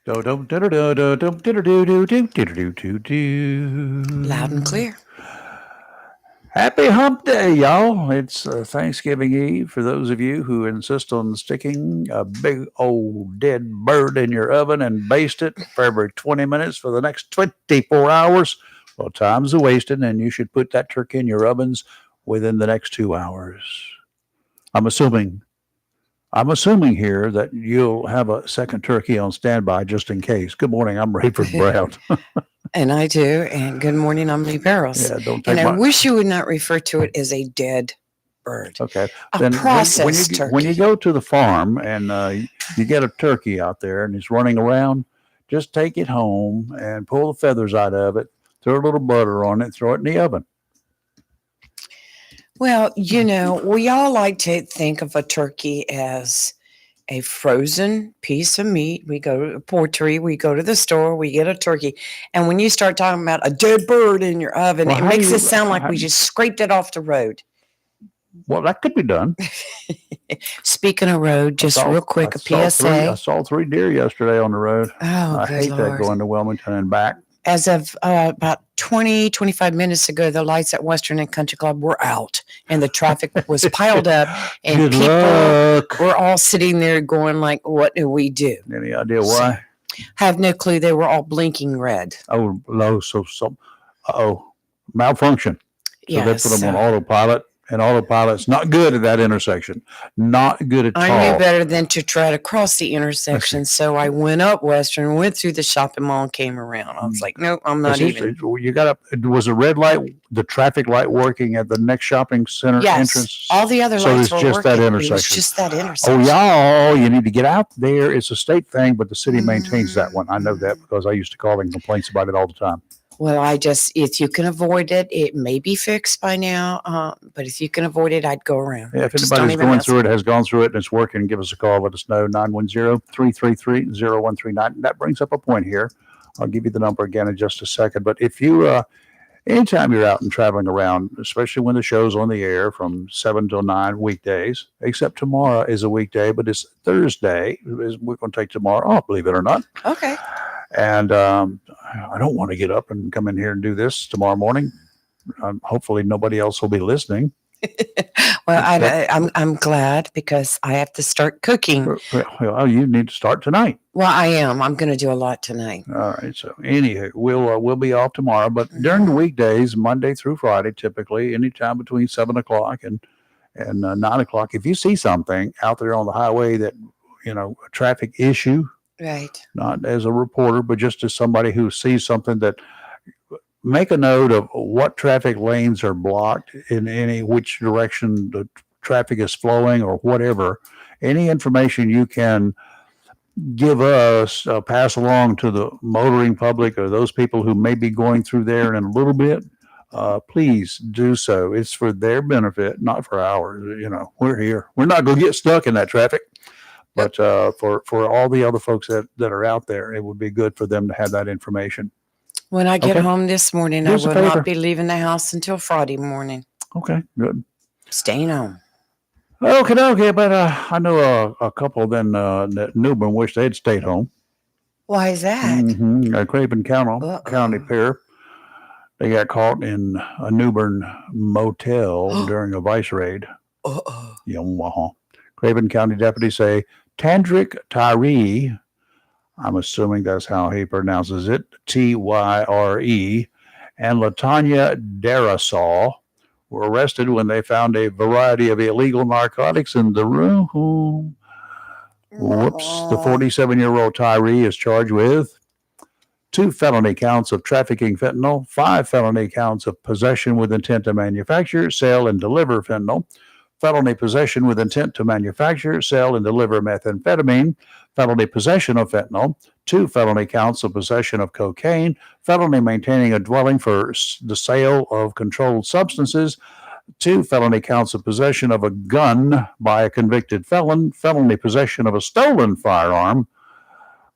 Loud and clear. Happy Hump Day, y'all. It's Thanksgiving Eve for those of you who insist on sticking a big old dead bird in your oven and baste it for every 20 minutes for the next 24 hours. Well, time's a wasted, and you should put that turkey in your ovens within the next 2 hours. I'm assuming I'm assuming here that you'll have a second turkey on standby just in case. Good morning. I'm Rayford Brown. And I do. And good morning, I'm Lee Barrows. Yeah, don't And take I my. wish you would not refer to it as a dead bird, Okay. a Then processed when you turkey. go to the farm and you get a turkey out there and he's running around, just take it home and pull the feathers out of it, throw a little butter on it, throw it in the oven. Well, you know, we all like to think of a turkey as a frozen piece of meat. We go to a poultry, we go to the store, we get a turkey. And when you start talking about a dead bird in your oven, Well, it how do makes it you? sound like we just scraped it off the road. Well, that could be done. Speaking of road, just real quick, a I PSA. saw three deer yesterday on the road. Oh, I good hate that Lord. going to Wilmington and back. As of about 25 minutes ago, the lights at Western and Country Club were out and the traffic was piled up and Good people luck. were all sitting there going like, what do we do? Any idea why? Have no clue. They were all blinking red. Oh, no. Malfunction. So they put them on autopilot, and autopilot's not good at that intersection. Not good at all. I knew better than to try to cross the intersection, so I went up Western, went through the shopping mall, and came around. I was like, nope, I'm not even. You got up. Was the red light, the traffic light working at the next shopping center entrance? All the other So lights it's were just working. that It was intersection. just that Oh, intersection. y'all, you need to get out there. It's a state thing, but the city maintains that one. I know that because I used to call in complaints about it all the time. Well, if you can avoid it, it may be fixed by now. But if you can avoid it, I'd go around. Yeah, if Just anybody's don't even going mess through with it, has gone through it, and it's working, give us a call. Let us know, 910-333-0139. That brings up a point here. I'll give you the number again in just a second. But if you, anytime you're out and traveling around, especially when the show's on the air from 7 till 9 weekdays, except tomorrow is a weekday, but it's Thursday. We're going to take tomorrow off, believe it or not. Okay. And I don't want to get up and come in here and do this tomorrow morning. Hopefully nobody else will be listening. Well, I'm glad because I have to start cooking. Well, you need to start tonight. Well, I am. I'm going to do a lot tonight. All right. So anyhow, we'll be off tomorrow, but during the weekdays, Monday through Friday, typically anytime between 7 o'clock and 9 o'clock, if you see something out there on the highway that a traffic issue, right? Not as a reporter, but just as somebody who sees something, that make a note of what traffic lanes are blocked in which direction the traffic is flowing or whatever. Any information you can give us, pass along to the motoring public or those people who may be going through there in a little bit. Please do so. It's for their benefit, not for ours. We're here. We're not going to get stuck in that traffic. But for all the other folks that are out there, it would be good for them to have that information. When I get home this morning, I will not be leaving the house until Friday morning. Okay, good. Staying home. Okay, but I know a couple then that Newbern wish they'd stayed home. Why is that? Craven County pair. They got caught in a Newbern motel during a vice raid. Craven County deputies say Tandrick Tyree, I'm assuming that's how he pronounces it, Tyre, and Latanya Darasol were arrested when they found a variety of illegal narcotics in the room. Whoops. The 47-year-old Tyree is charged with 2 felony counts of trafficking fentanyl, 5 felony counts of possession with intent to manufacture, sell, and deliver fentanyl, felony possession with intent to manufacture, sell, and deliver methamphetamine, felony possession of fentanyl, 2 felony counts of possession of cocaine, felony maintaining a dwelling for the sale of controlled substances, 2 felony counts of possession of a gun by a convicted felon, felony possession of a stolen firearm.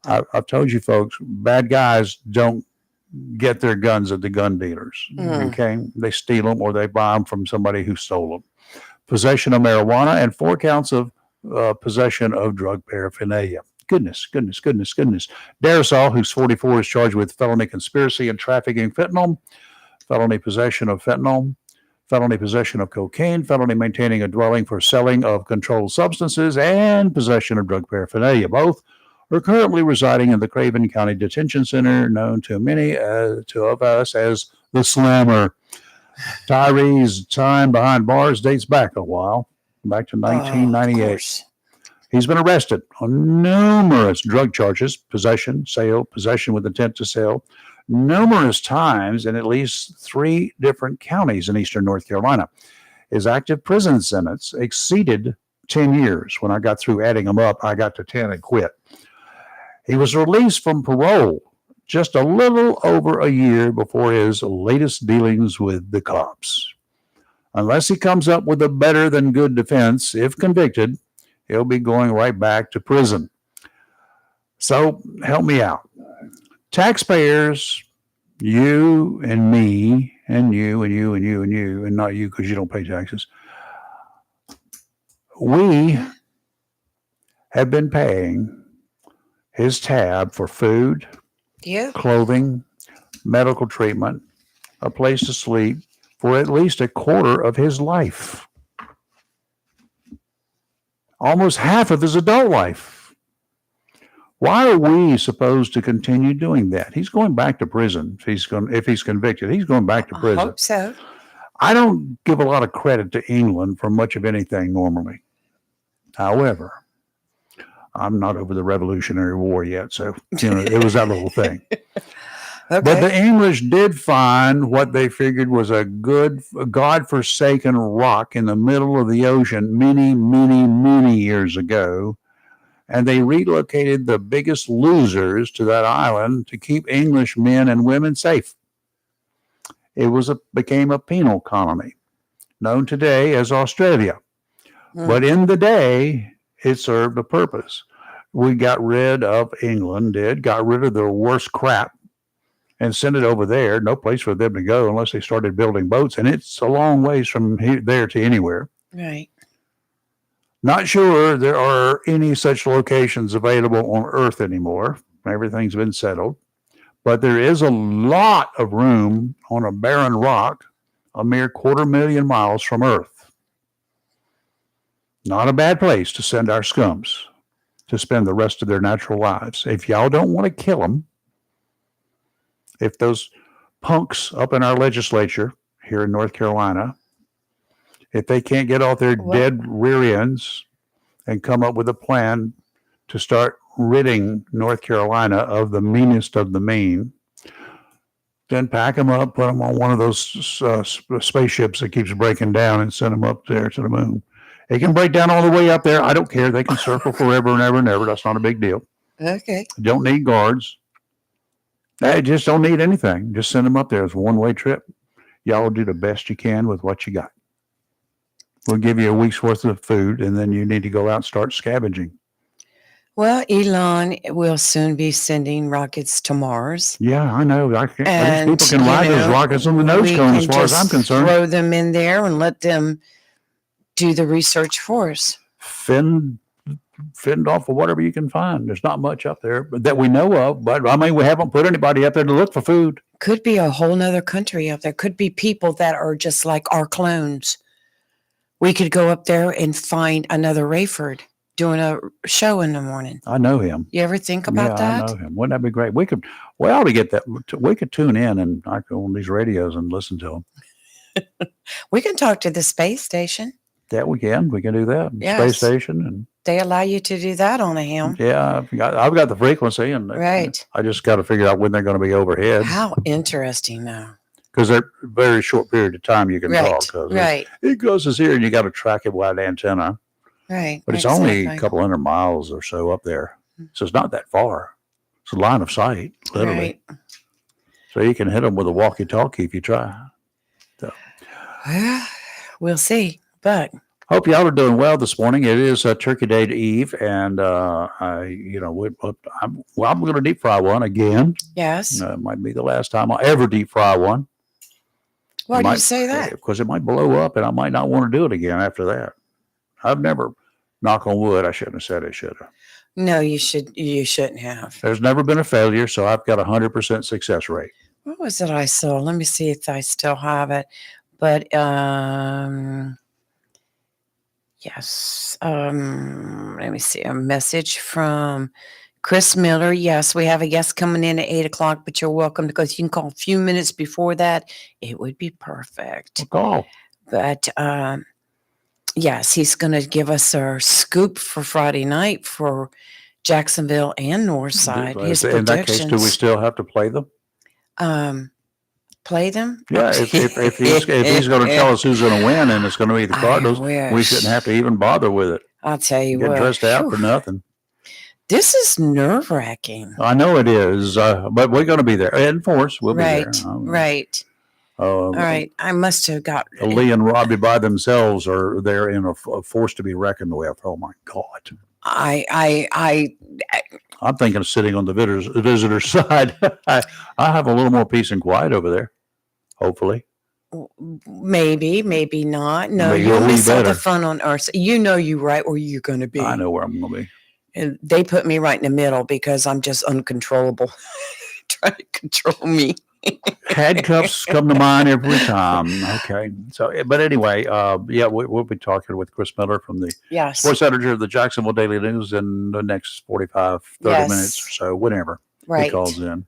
I've told you folks, bad guys don't get their guns at the gun dealers. Okay, they steal them or they buy them from somebody who stole them. Possession of marijuana, and 4 counts of possession of drug paraphernalia. Goodness. Darasol, who's 44, is charged with felony conspiracy and trafficking fentanyl, felony possession of fentanyl, felony possession of cocaine, felony maintaining a dwelling for selling of controlled substances, and possession of drug paraphernalia. Both are currently residing in the Craven County Detention Center, known to many of us as the Slammer. Tyree's time behind bars dates back a while, back to 1998. He's been arrested on numerous drug charges, possession, sale, possession with intent to sell, numerous times in at least 3 different counties in eastern North Carolina. His active prison sentence exceeded 10 years. When I got through adding them up, I got to 10 and quit. He was released from parole just a little over a year before his latest dealings with the cops. Unless he comes up with a better than good defense, if convicted, he'll be going right back to prison. So help me out. Taxpayers, you and me, and you and you and you and you, and not you because you don't pay taxes. We have been paying his tab for food, clothing, medical treatment, a place to sleep for at least a quarter of his life. Almost half of his adult life. Why are we supposed to continue doing that? He's going back to prison. If he's convicted, he's going back to prison. I hope so. I don't give a lot of credit to England for much of anything normally. However, I'm not over the Revolutionary War yet, so it was that little thing. Okay. But the English did find what they figured was a God-forsaken rock in the middle of the ocean many years ago, and they relocated the biggest losers to that island to keep English men and women safe. It became a penal colony, known today as Australia. But in the day, it served a purpose. We got rid of got rid of the worst crap and sent it over there. No place for them to go unless they started building boats. And it's a long ways from there to anywhere. Right. Not sure there are any such locations available on Earth anymore. Everything's been settled. But there is a lot of room on a barren rock, a mere 250,000 miles from Earth. Not a bad place to send our scums to spend the rest of their natural lives. If y'all don't want to kill them, if those punks up in our legislature here in North Carolina, if they can't get off their dead rear ends and come up with a plan to start ridding North Carolina of the meanest of the mean, then pack them up, put them on one of those spaceships that keeps breaking down and send them up there to the moon. They can break down all the way up there. I don't care. They can circle forever and ever and ever. That's not a big deal. Okay. Don't need guards. They just don't need anything. Just send them up there. It's a one-way trip. Y'all do the best you can with what you got. We'll give you a week's worth of food, and then you need to go out and start scavenging. Well, Elon will soon be sending rockets to Mars. Yeah, I know. People can ride those rockets on the nose cone as far as I'm concerned. Throw them in there and let them do the research for us. Fend off of whatever you can find. There's not much up there that we know of, but I mean, we haven't put anybody up there to look for food. Could be a whole nother country up there. Could be people that are just like our clones. We could go up there and find another Rayford doing a show in the morning. I know him. You ever think about that? I know him. Wouldn't that be great? We ought to get that. We could tune in and on these radios and listen to them. We can talk to the space station. That we can do that. Yes. Space station, and they allow you to do that on a ham. Yeah, I've got the frequency, and right. I just got to figure out when they're going to be overhead. How interesting, now. Because they're a very short period of time you can talk. Right. It goes here, and you got to track it with an antenna. Right. But it's only a couple hundred miles or so up there, so it's not that far. It's a line of sight, literally. Right. So you can hit them with a walkie-talkie if you try. So. Well, we'll see. But hope y'all are doing well this morning. It is Turkey Day Eve, and I'm going to deep fry one again. Yes, it might be the last time I'll ever deep fry one. Why do you say that? Because it might blow up, and I might not want to do it again after that. I've never, knock on wood. I shouldn't have said it. Should have. No, you shouldn't have. There's never been a failure, so I've got 100% success rate. What was it I saw? Let me see if I still have it. But yes. Let me see. A message from Chris Miller. Yes, we have a guest coming in at 8:00, but you're welcome because you can call a few minutes before that. It would be perfect. Call. But yes, he's going to give us our scoop for Friday night for Jacksonville and Northside. His In that case, do we predictions. still have to play them? Play them? Yeah, if he's going to tell us who's going to win and it's going to be the Cardinals, we wish. shouldn't have to even bother with it. I'll tell you Get what. dressed out for Whew. nothing. This is nerve-wracking. I know it is, but we're going to be there. In force, we'll Right, be there. right. All right. I must have got. Lee and Robbie by themselves are there in a force to be reckoned with. Oh my God. I'm thinking of sitting on the visitor side. I have a little more peace and quiet over there. Hopefully. Maybe not. No, Maybe you'll a wee miss out the better. fun on earth. You know you right where you're going to be. I know where I'm going to be. And they put me right in the middle because I'm just uncontrollable. Trying to control me. Handcuffs come to mind every time. Okay. So, but anyway, yeah, we'll be talking with Chris Miller from the Yes. sports editor of the Jacksonville Daily News in the next 45, 30 Yes. minutes or so, whenever Right. he calls in.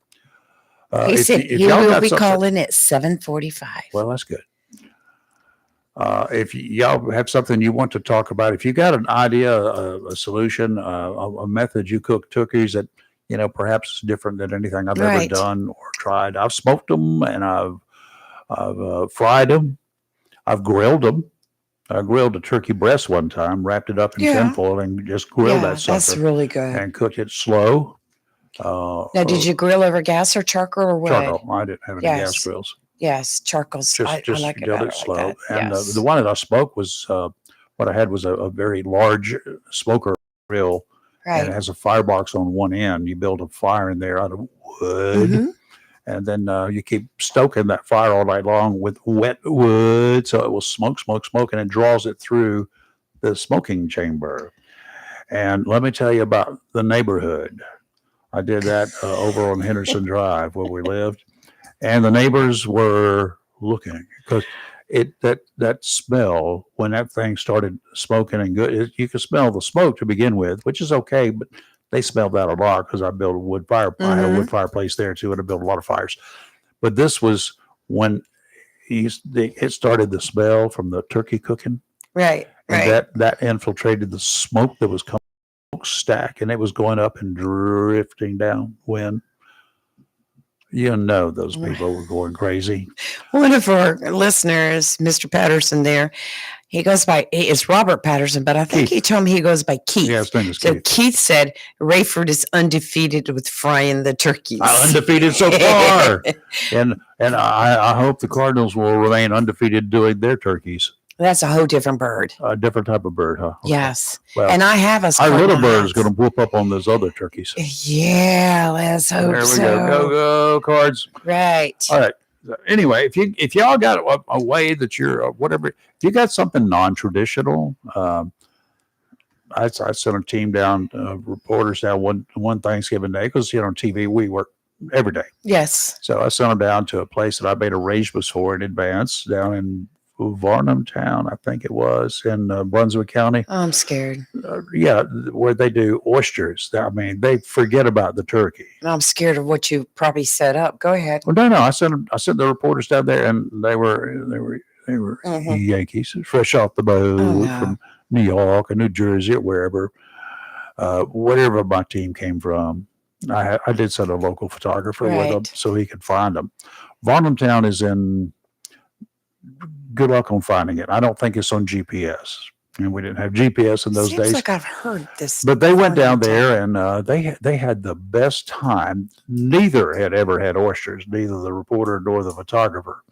He said he will be calling at 7:45. Well, that's good. If y'all have something you want to talk about, if you got an idea, a solution, a method you cook turkeys that, perhaps is different than anything I've ever done or tried. I've smoked them and I've fried them. I've grilled them. I grilled a turkey breast one time, wrapped it up in tinfoil and just grilled that sucker. That's really good. And cooked it slow. Now, did you grill over gas or charcoal or what? Charcoal. I didn't have any gas grills. Yes, charcoal's. Just I like grilled it slow. Like that. And the one that I smoked was what I had was a very large smoker grill. Right. And it has a firebox on one end. You build a fire in there out of wood. Mm-hmm. And then you keep stoking that fire all night long with wet wood. So it will smoke, and it draws it through the smoking chamber. And let me tell you about the neighborhood. I did that over on Henderson Drive where we lived. And the neighbors were looking because that smell, when that thing started smoking and good, you could smell the smoke to begin with, which is okay, but they smelled that a lot because I built a wood fire. I had a wood fireplace there too, and I built a lot of fires. But this was when it started the smell from the turkey cooking. Right. And that infiltrated the smoke that was coming stack, and it was going up and drifting downwind. Those people were going crazy. One of our listeners, Mr. Patterson there, it's Robert Patterson, but I think he told me he goes by Keith. Yeah, his name is so Keith. Keith said Rayford is undefeated with frying the turkeys. Undefeated so far. and I hope the Cardinals will remain undefeated doing their turkeys. That's a whole different bird. A different type of bird, huh? Okay. Yes. Well, and I have a our little bird is going to whoop up on those other turkeys. Yeah, let's hope there we so. Go, Cards. Right. All right. Anyway, if y'all got a way that you're whatever, if you got something non-traditional, I sent a team down, reporters down one Thanksgiving day because on TV we work every day. Yes. So I sent them down to a place that I made arrangements for in advance down in Varnumtown, I think it was, in Brunswick County. Oh, I'm scared. Where they do oysters. I mean, they forget about the turkey. I'm scared of what you probably set up. Go ahead. Well, no. I sent the reporters down there, and they were Yankees, fresh off the boat from New York or New Jersey or wherever, wherever my team came from. I did send a local photographer with them so he could find them. Varnumtown is in. Good luck on finding it. I don't think it's on GPS. And we didn't have GPS in those days. Seems like I've heard this. But they went down there and they had the best time. Neither had ever had oysters, neither the reporter nor the photographer.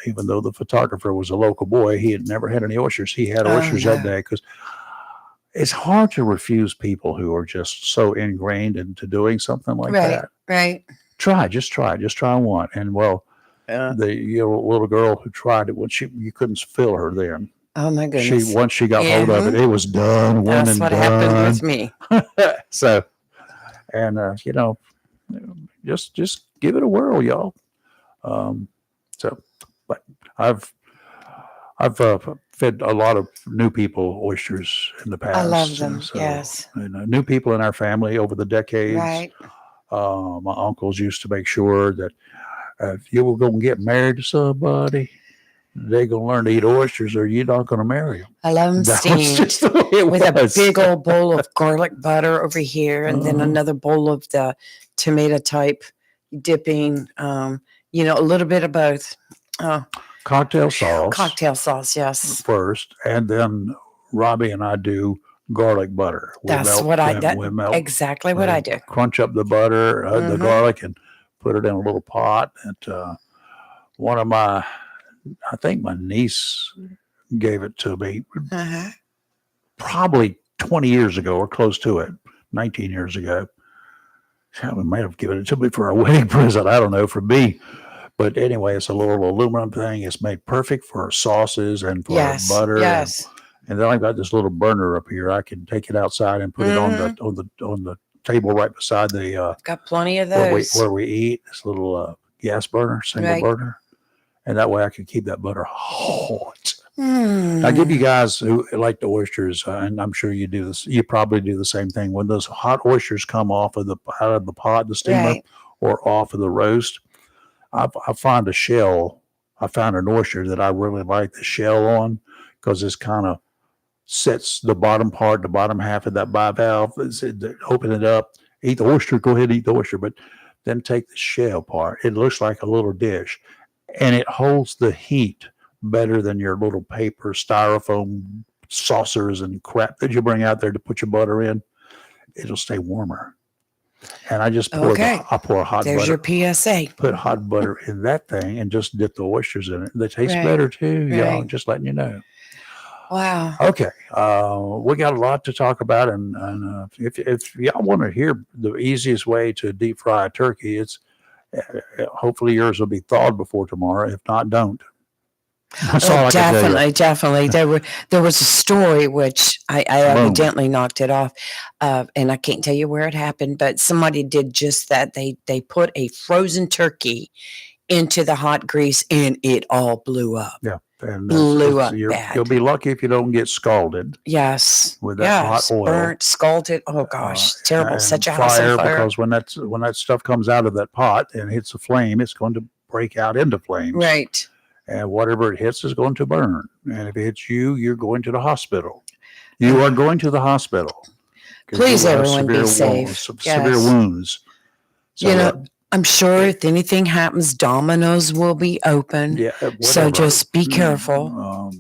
Even though the photographer was a local boy, he had never had any oysters. He had oysters that day because it's hard to refuse people who are just so ingrained into doing something like that. Right. Just try one. And the little girl who tried it, you couldn't feel her then. Oh my goodness. Once she got Yeah, hold of it, it was done. One that's and what done. happened with me. So, and just give it a whirl, y'all. So, but I've fed a lot of new people oysters in the past. I love them. So, Yes. new people in our family over the decades. Right. My uncles used to make sure that if you were going to get married to somebody, they're going to learn to eat oysters or you're not going to marry them. I love them That was steamed just the way it with a was. big old bowl of garlic butter over here, and then another bowl of the tomato type dipping. A little bit of both. Cocktail sauce. Cocktail sauce, yes. First, and then Robbie and I do garlic butter. That's what I do. Exactly what I do. Crunch up the butter, the garlic, and put it in a little pot. And I think my niece gave it to me probably 20 years ago or close to it, 19 years ago. We might have given it to me for a wedding present. I don't know, for me. But anyway, it's a little aluminum thing. It's made perfect for sauces and for butter. Yes. And then I've got this little burner up here. I can take it outside and put it on the table right beside the got plenty of those where we eat. This little gas burner, single burner, and that way I can keep that butter hot. I give you guys who like the oysters, and I'm sure you do this. You probably do the same thing when those hot oysters come out of the pot, the steamer, or off of the roast. I find a shell. I found an oyster that I really like the shell on because it's kind of sets the bottom part, the bottom half of that bivalve. Open it up, eat the oyster. Go ahead and eat the oyster, but then take the shell part. It looks like a little dish, and it holds the heat better than your little paper styrofoam saucers and crap that you bring out there to put your butter in. It'll stay warmer. And I just pour hot There's butter. There's your PSA. Put hot butter in that thing and just dip the oysters in it. They taste better too, y'all. Just letting you know. Wow. Okay. We got a lot to talk about, and if y'all want to hear the easiest way to deep fry a turkey, it's hopefully yours will be thawed before tomorrow. If not, don't. Definitely. There was a story which I evidently knocked it off, and I can't tell you where it happened, but somebody did just that. They put a frozen turkey into the hot grease, and it all blew up. Yeah, and blew up bad. You'll be lucky if you don't get scalded. Yes, with that hot oil, burnt, scalded. Oh gosh, terrible! Such a hassle. Because when that stuff comes out of that pot and hits a flame, it's going to break out into flames. Right. And whatever it hits is going to burn. And if it hits you, you're going to the hospital. You are going to the hospital. Please, everyone, be safe. Severe wounds. So, I'm sure if anything happens, Domino's will be open. Yeah. So just be careful.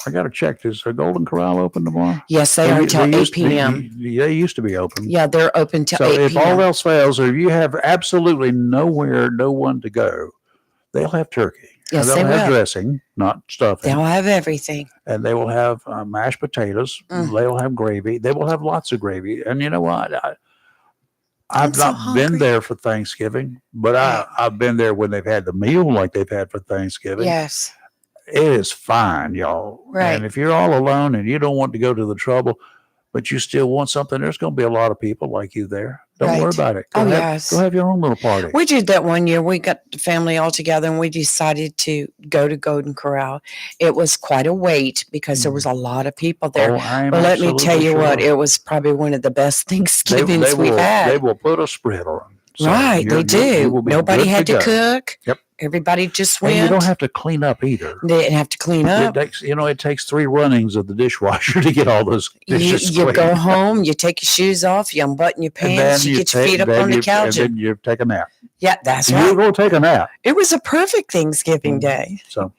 I got to check. Is the Golden Corral open tomorrow? Yes, they are until 8 p.m. They used to be open. Yeah, they're open till 8 p.m. So if all else fails, or if you have absolutely no one to go, they'll have turkey. Yes, they'll have dressing, not stuffing. They'll have everything. And they will have mashed potatoes. They will have gravy. They will have lots of gravy. And you know what? I've not been there for Thanksgiving, but I've been there when they've had the meal like they've had for Thanksgiving. Yes. It is fine, y'all. Right. And if you're all alone and you don't want to go to the trouble, but you still want something, there's going to be a lot of people like you there. Don't worry about it. Go have your own little party. We did that one year. We got the family all together and we decided to go to Golden Corral. It was quite a wait because there was a lot of people there. But let me tell you what, it was probably one of the best Thanksgivings we've had. They will put a spread on. So right, they do. Nobody had to cook. Yep. Everybody just went. And you don't have to clean up either. They didn't have to clean up. It takes 3 runnings of the dishwasher to get all those dishes clean. You go home, you take your shoes off, you unbutton your pants, you get your feet up on the couch. And then you take a nap. Yeah, that's right. You're going to take a nap. It was a perfect Thanksgiving day. So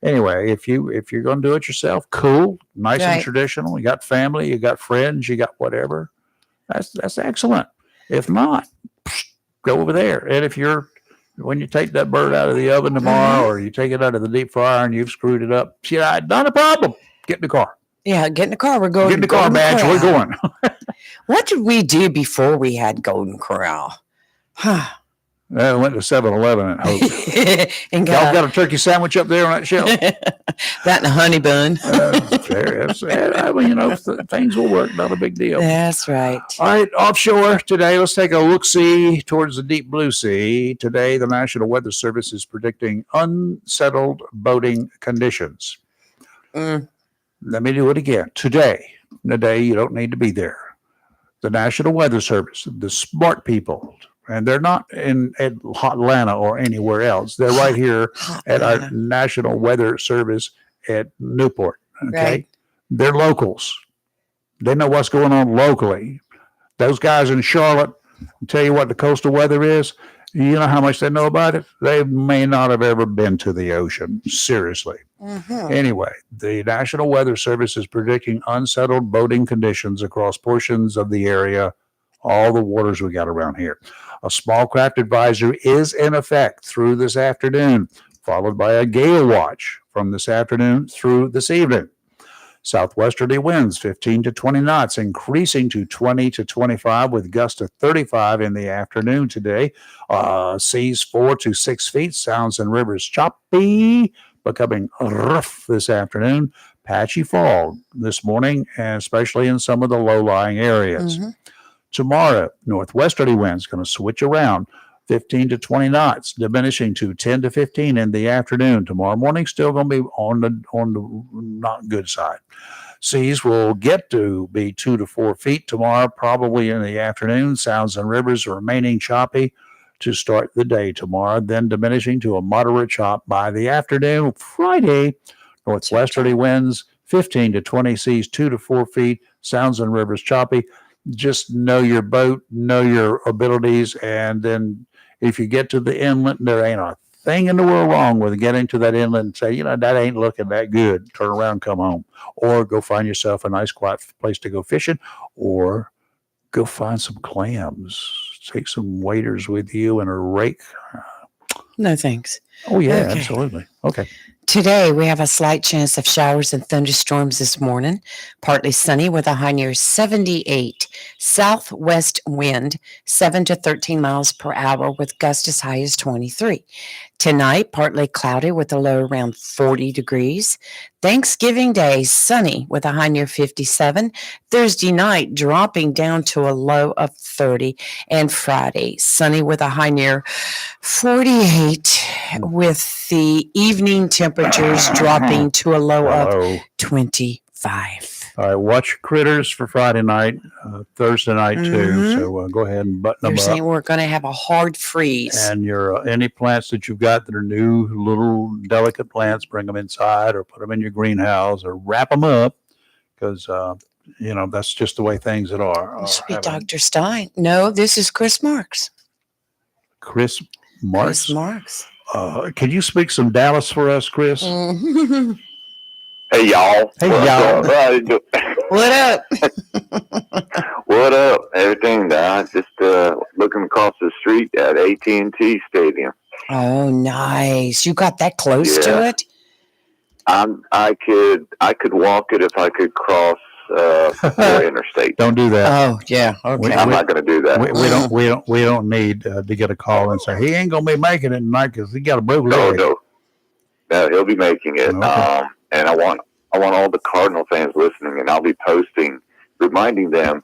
anyway, if you're going to do it yourself, cool, nice and traditional. You got family, you got friends, you got whatever. That's excellent. If not, go over there. And when you take that bird out of the oven tomorrow, or you take it out of the deep fryer and you've screwed it up, not a problem. Get in the car. Yeah, get in the car. We're going. Get in the car, Madge. We're going. What did we do before we had Golden Corral? I went to 7-Eleven and Hope. And Y'all got got a turkey sandwich up there on that shelf? that and a honey bun. Fair. I mean, things will work. Not a big deal. That's right. All right, offshore today, let's take a look-see towards the deep blue sea. Today, the National Weather Service is predicting unsettled boating conditions. Let me do it again. Today, you don't need to be there. The National Weather Service, the smart people, and they're not in Atlanta or anywhere else. They're right here at our National Weather Service at Newport. Okay, Right. They're locals. They know what's going on locally. Those guys in Charlotte tell you what the coastal weather is. You know how much they know about it? They may not have ever been to the ocean. Seriously. Anyway, the National Weather Service is predicting unsettled boating conditions across portions of the area, all the waters we got around here. A small craft advisory is in effect through this afternoon, followed by a gale watch from this afternoon through this evening. Southwesterly winds 15 to 20 knots, increasing to 20 to 25 with gusts of 35 in the afternoon today. Seas 4 to 6 feet, sounds and rivers choppy, becoming rough this afternoon. Patchy fog this morning, and especially in some of the low-lying areas. Tomorrow, northwesterly winds going to switch around 15 to 20 knots, diminishing to 10 to 15 in the afternoon. Tomorrow morning, still going to be on the not good side. Seas will get to be 2 to 4 feet tomorrow, probably in the afternoon. Sounds and rivers remaining choppy to start the day tomorrow, then diminishing to a moderate chop by the afternoon. Friday, northwesterly winds 15 to 20, seas 2 to 4 feet. Sounds and rivers choppy. Just know your boat, know your abilities, and then if you get to the inlet, there ain't a thing in the world wrong with getting to that inlet and say, that ain't looking that good. Turn around, come home. Or go find yourself a nice, quiet place to go fishing, or go find some clams. Take some waders with you and a rake. No, thanks. Oh, yeah, Okay. absolutely. Okay. Today, we have a slight chance of showers and thunderstorms this morning. Partly sunny with a high near 78. Southwest wind 7 to 13 miles per hour with gusts as high as 23. Tonight, partly cloudy with a low around 40 degrees. Thanksgiving Day, sunny with a high near 57. Thursday night, dropping down to a low of 30. And Friday, sunny with a high near 48, with the evening temperatures dropping to a low of 25. All right, watch critters for Friday night, Thursday night too. So go ahead and button them You're up. saying we're going to have a hard freeze. And your any plants that you've got that are new, little delicate plants, bring them inside or put them in your greenhouse or wrap them up because that's just the way things that are. This should be Dr. Stein. No, this is Chris Marks. Chris Marks. Chris Marks. Can you speak some Dallas for us, Chris? Hey, y'all. Hey, y'all. What up? What up? Everything. Just looking across the street at AT&T Stadium. Oh, nice. You got that close to it? I could walk it if I could cross the interstate. Don't do that. Oh, yeah. Okay. I'm not going to do that. We don't need to get a call and say he ain't gonna be making it tonight because he got a broke leg. No, he'll be making it. Okay. And I want all the Cardinal fans listening, and I'll be posting, reminding them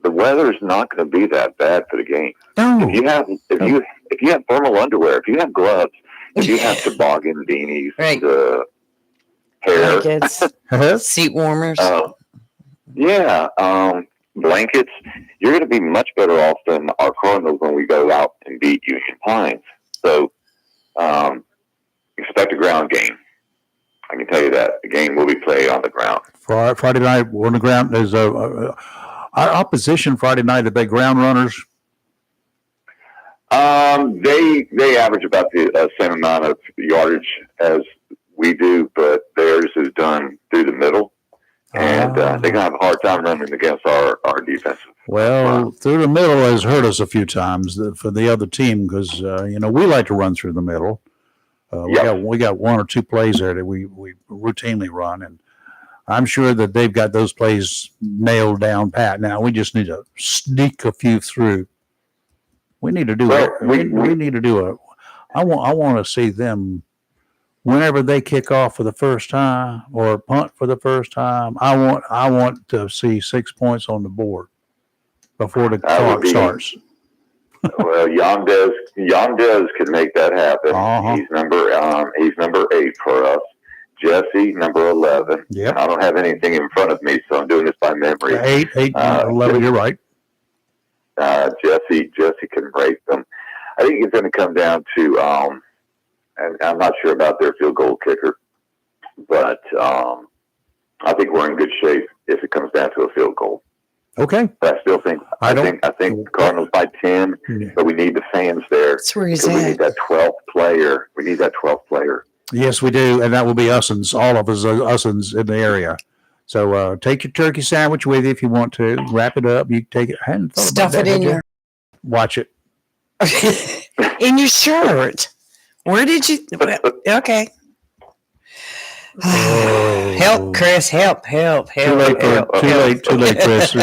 the weather is not going to be that bad for the game. No. If you have thermal underwear, if you have gloves, if you have toboggan beanies, Right. Hair, Blankets, seat warmers. Blankets, you're going to be much better off than our Cardinals when we go out and beat Union Pines. So expect a ground game. I can tell you that. The game will be played on the ground. Friday night on the ground. There's our opposition Friday night. Are they ground runners? They average about the same amount of yardage as we do, but theirs is done through the middle. And they're going to have a hard time running against our defensive. Well, through the middle has hurt us a few times for the other team because, we like to run through the middle. We got one or two plays there that we routinely run, and I'm sure that they've got those plays nailed down pat. Now we just need to sneak a few through. We need to do Well, it. We need to do a. I want to see them whenever they kick off for the first time or punt for the first time. I want to see 6 points on the board before the clock starts. Well, Yandez could make that happen. Uh-huh. He's number 8 for us. Jesse, number 11. Yep. I don't have anything in front of me, so I'm doing this by memory. 8, 11. You're right. Jesse can break them. I think it's going to come down to, and I'm not sure about their field goal kicker, but I think we're in good shape if it comes down to a field goal. Okay. But I still think I think the Cardinals by 10, but we need the fans there. That's where he's We at. need that 12th player. We need that 12th player. Yes, we do, and that will be usins. All of us usins in the area. So take your turkey sandwich with you if you want to. Wrap it up. You can take it. I hadn't thought about Stuff it that, in had you? your Watch it. in your shirt. Where did you? Okay. Help, Chris. Help. Too late, Chris.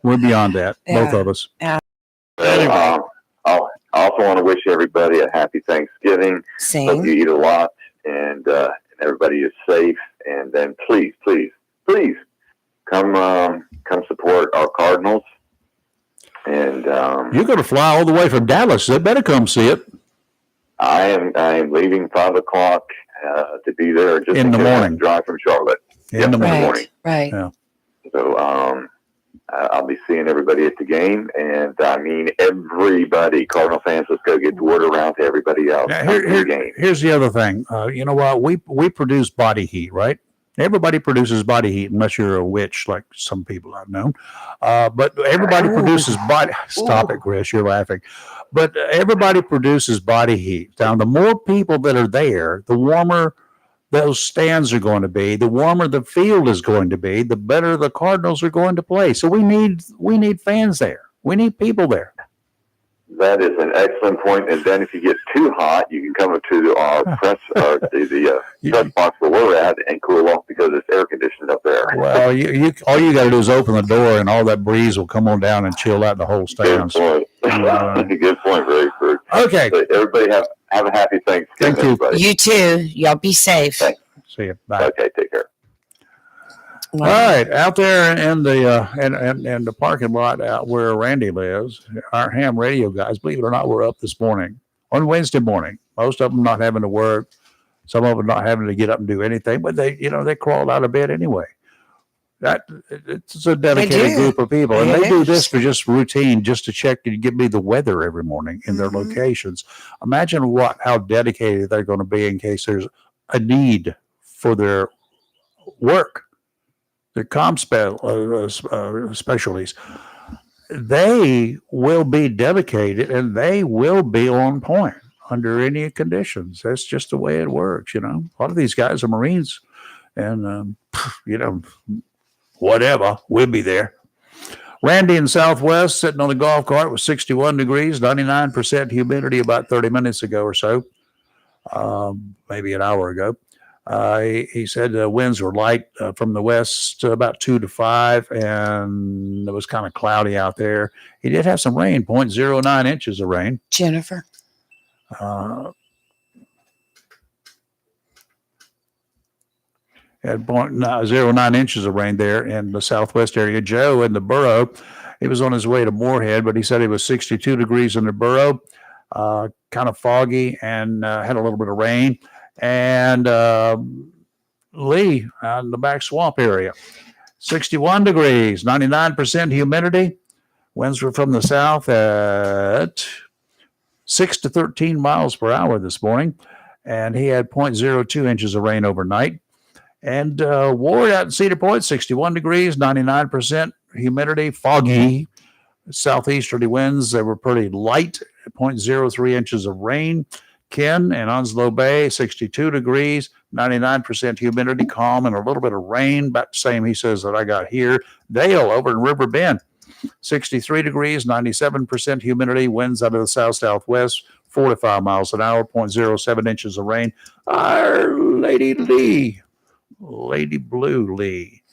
We're beyond that, both of us. I also want to wish everybody a happy Thanksgiving. Hope Same. you eat a lot and everybody is safe. And then please come support our Cardinals. And You're going to fly all the way from Dallas. They better come see it. I am leaving 5 o'clock to be there just In the morning. Drive from Charlotte. In the morning. morning. Right. Yeah. So I'll be seeing everybody at the game, and I mean everybody. Cardinal fans, let's go get the word around to everybody else. Now, Come to the game. here's the other thing. You know what? We produce body heat, right? Everybody produces body heat, unless you're a witch, like some people I've known. But everybody produces body. Stop it, Chris. You're laughing. But everybody produces body heat. Now, the more people that are there, the warmer those stands are going to be, the warmer the field is going to be, the better the Cardinals are going to play. So we need fans there. We need people there. That is an excellent point. And then if you get too hot, you can come up to our press press box where we're at and cool off because it's air conditioned up there. Well, all you got to do is open the door, and all that breeze will come on down and chill out the whole stands. Good point. Good point, Rayford. Okay. So everybody have a happy Thanksgiving. Thank you. Everybody. You too. Y'all be safe. Thanks. See you. Bye. Okay, take care. All right, out there in the parking lot out where Randy lives, our ham radio guys, believe it or not, were up this morning on Wednesday morning. Most of them not having to work, some of them not having to get up and do anything, but they crawled out of bed anyway. It's a dedicated group of people, and they do this for just routine, just to check and give me the weather every morning in their locations. Imagine how dedicated they're going to be in case there's a need for their work. Their specialties, they will be dedicated and they will be on point under any conditions. That's just the way it works, A lot of these guys are Marines, and whatever, we'll be there. Randy in Southwest sitting on the golf cart with 61 degrees, 99% humidity about 30 minutes ago or so, maybe an hour ago. He said the winds were light from the west, about 2 to 5, and it was kind of cloudy out there. He did have some rain, 0.09 inches of rain. Jennifer. Had 0.09 inches of rain there in the southwest area. Joe in the borough, he was on his way to Moorhead, but he said it was 62 degrees in the borough, kind of foggy, and had a little bit of rain. And Lee in the back swamp area, 61 degrees, 99% humidity. Winds were from the south at 6 to 13 miles per hour this morning. And he had 0.02 inches of rain overnight. And Ward out in Cedar Point, 61 degrees, 99% humidity, foggy. Southeasterly winds, they were pretty light, 0.03 inches of rain. Ken and Onslow Bay, 62 degrees, 99% humidity, calm, and a little bit of rain, about the same he says that I got here. Dale over in River Bend, 63 degrees, 97% humidity, winds out of the south-southwest, 4 to 5 miles an hour, 0.07 inches of rain. Our Lady Lee, Lady Blue Lee,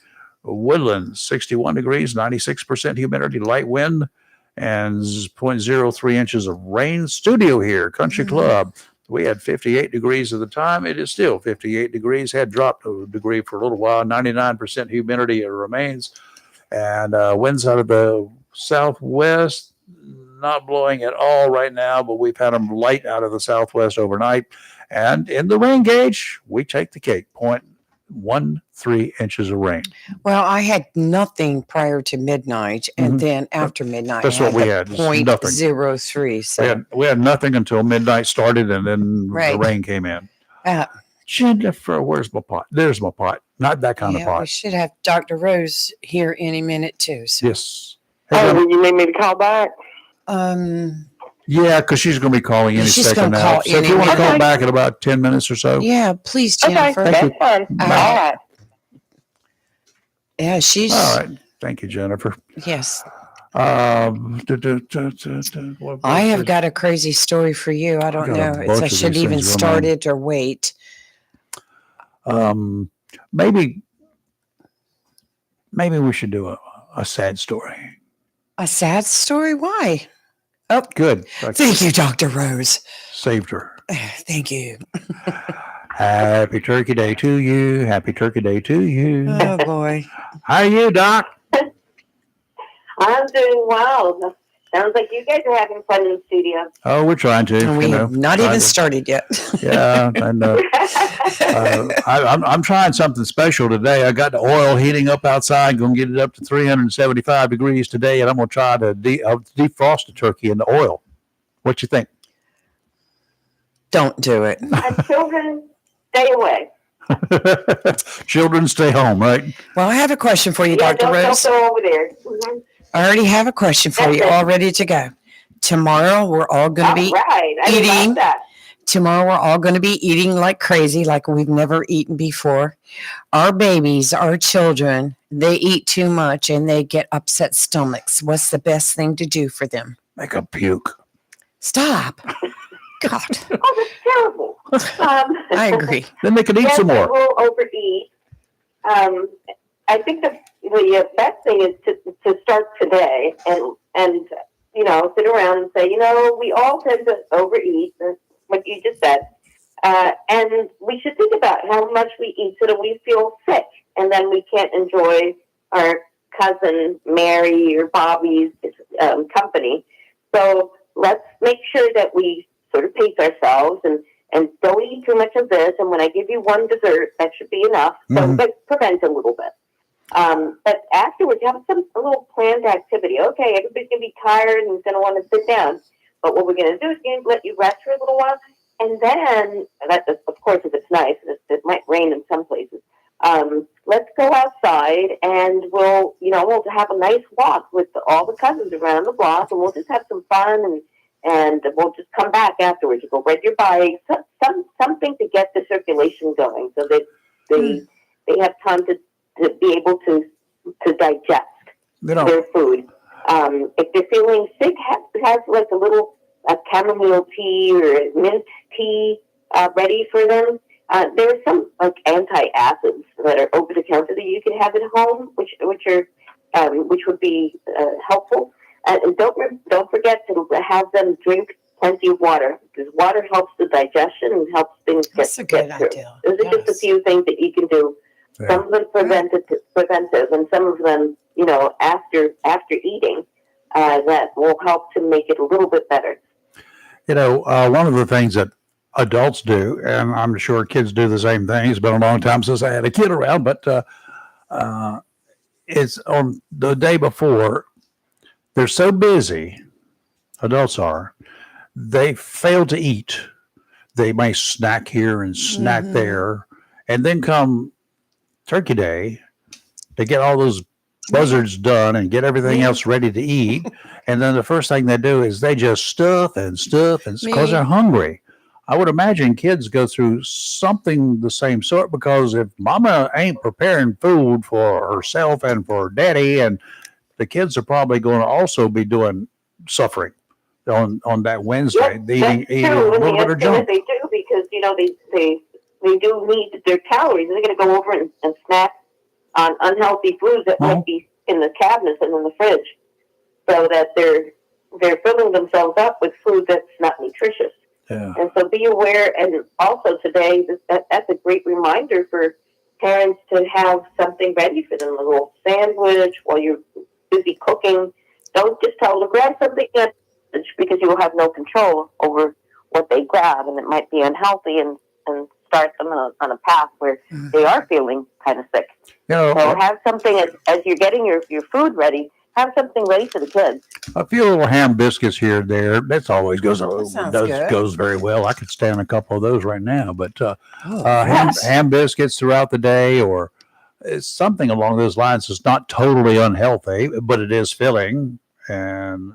Woodlands, 61 degrees, 96% humidity, light wind, and 0.03 inches of rain. Studio here, Country Club. We had 58 degrees at the time. It is still 58 degrees. Had dropped a degree for a little while. 99% humidity remains. And winds out of the southwest, not blowing at all right now, but we've had them light out of the southwest overnight. And in the rain gauge, we take the cake. 0.13 inches of rain. Well, I had nothing prior to midnight, and then after midnight, That's I what we the had, just nothing. 0.03. So We had nothing until midnight started, and then the Right. rain came in. uh, Jennifer, where's my pot? There's my pot. Not that kind of yeah, we pot. should have Dr. Rose here any minute too. So, Yes. Hey, Oh, you need me to call back? yeah, because she's going to be calling any She's second gonna now. call So if any you want to minute. call Okay. back in about 10 minutes or so. yeah, please, Okay, Jennifer. Thank you. that's fine. All right. Yeah, she's All right. Thank you, Jennifer. yes. What I have was got a crazy story for you. I don't got a know if bunch I of should these even things start remain. it or wait. Maybe we should do a sad story. A sad story? Why? Good. I Thank you, Dr. Rose. saved her. Thank you. Happy Turkey Day to you. Happy Turkey Day to you. Oh boy. How are you, Doc? I'm doing well. Sounds like you guys are having fun in the studio. Oh, we're trying to. And we you know, have not trying even to- started yet. Yeah, and I'm trying something special today. I got the oil heating up outside. Going to get it up to 375 degrees today, and I'm going to try to defrost the turkey in the oil. What you think? Don't do it. And children, stay away. Children, stay home, right? Well, I have a question for you, Yeah, Dr. don't Rose. go over there. Mhm. I already have a question for you, Okay. all ready to go. Tomorrow, we're all going All to be right. I eating. love that. Tomorrow, we're all going to be eating like crazy, like we've never eaten before. Our babies, our children, they eat too much and they get upset stomachs. What's the best thing to do for them? Make a puke. Stop. God, Oh, that's terrible. I agree. Then they can eat Yes, some I more. will overeat. I think the best thing is to start today and sit around and say, we all tend to overeat, what you just said, and we should think about how much we eat so that we feel sick, and then we can't enjoy our cousin Mary or Bobby's company. So let's make sure that we sort of pace ourselves and don't eat too much of this. And when I give you one dessert, that should be enough. So but prevent a little bit. But afterwards, have a little planned activity. Okay, everybody's going to be tired and going to want to sit down. But what we're going to do is going to let you rest for a little while. And then, of course, if it's nice, it might rain in some places. Let's go outside and we'll have a nice walk with all the cousins around the block, and we'll just have some fun and we'll just come back afterwards. You go ride your bike, something to get the circulation going, so that they have time to be able to digest their food. If they're feeling sick, have like a chamomile tea or a mint tea ready for them. There are some like anti-acids that are over the counter that you can have at home, which would be helpful. And don't forget to have them drink plenty of water, because water helps the digestion and helps things That's a good get through. idea. Those are just a few things that you can do. Yeah. Some of them preventive, and some of them, after eating, that will help to make it a little bit better. One of the things that adults do, and I'm sure kids do the same thing. It's been a long time since I had a kid around, but it's on the day before. They're so busy, adults are, they fail to eat. They may snack here and snack there, and then come Turkey Day, they get all those buzzards done and get everything else ready to eat. And then the first thing they do is they just stuff because they're hungry. I would imagine kids go through something the same sort, because if mama ain't preparing food for herself and for daddy, and the kids are probably going to also be suffering on that Wednesday, Yes, eating a true. little bit of junk. They do, because they do need their calories. They're going to go over and snack on unhealthy foods that might be in the cabinets and in the fridge, so that they're they're filling themselves up with food that's not nutritious. Yeah. And so be aware. And also today, that's a great reminder for parents to have something ready for them, a little sandwich while you're busy cooking. Don't just tell them to grab something because you will have no control over what they grab, and it might be unhealthy and start them on a path where they are feeling kind of sick. So have something as you're getting your food ready. Have something ready for the kids. A few little ham biscuits here and there. That's always goes good. goes very well. I could stand a couple of those right now. But yes. ham biscuits throughout the day, or something along those lines, is not totally unhealthy, but it is filling, and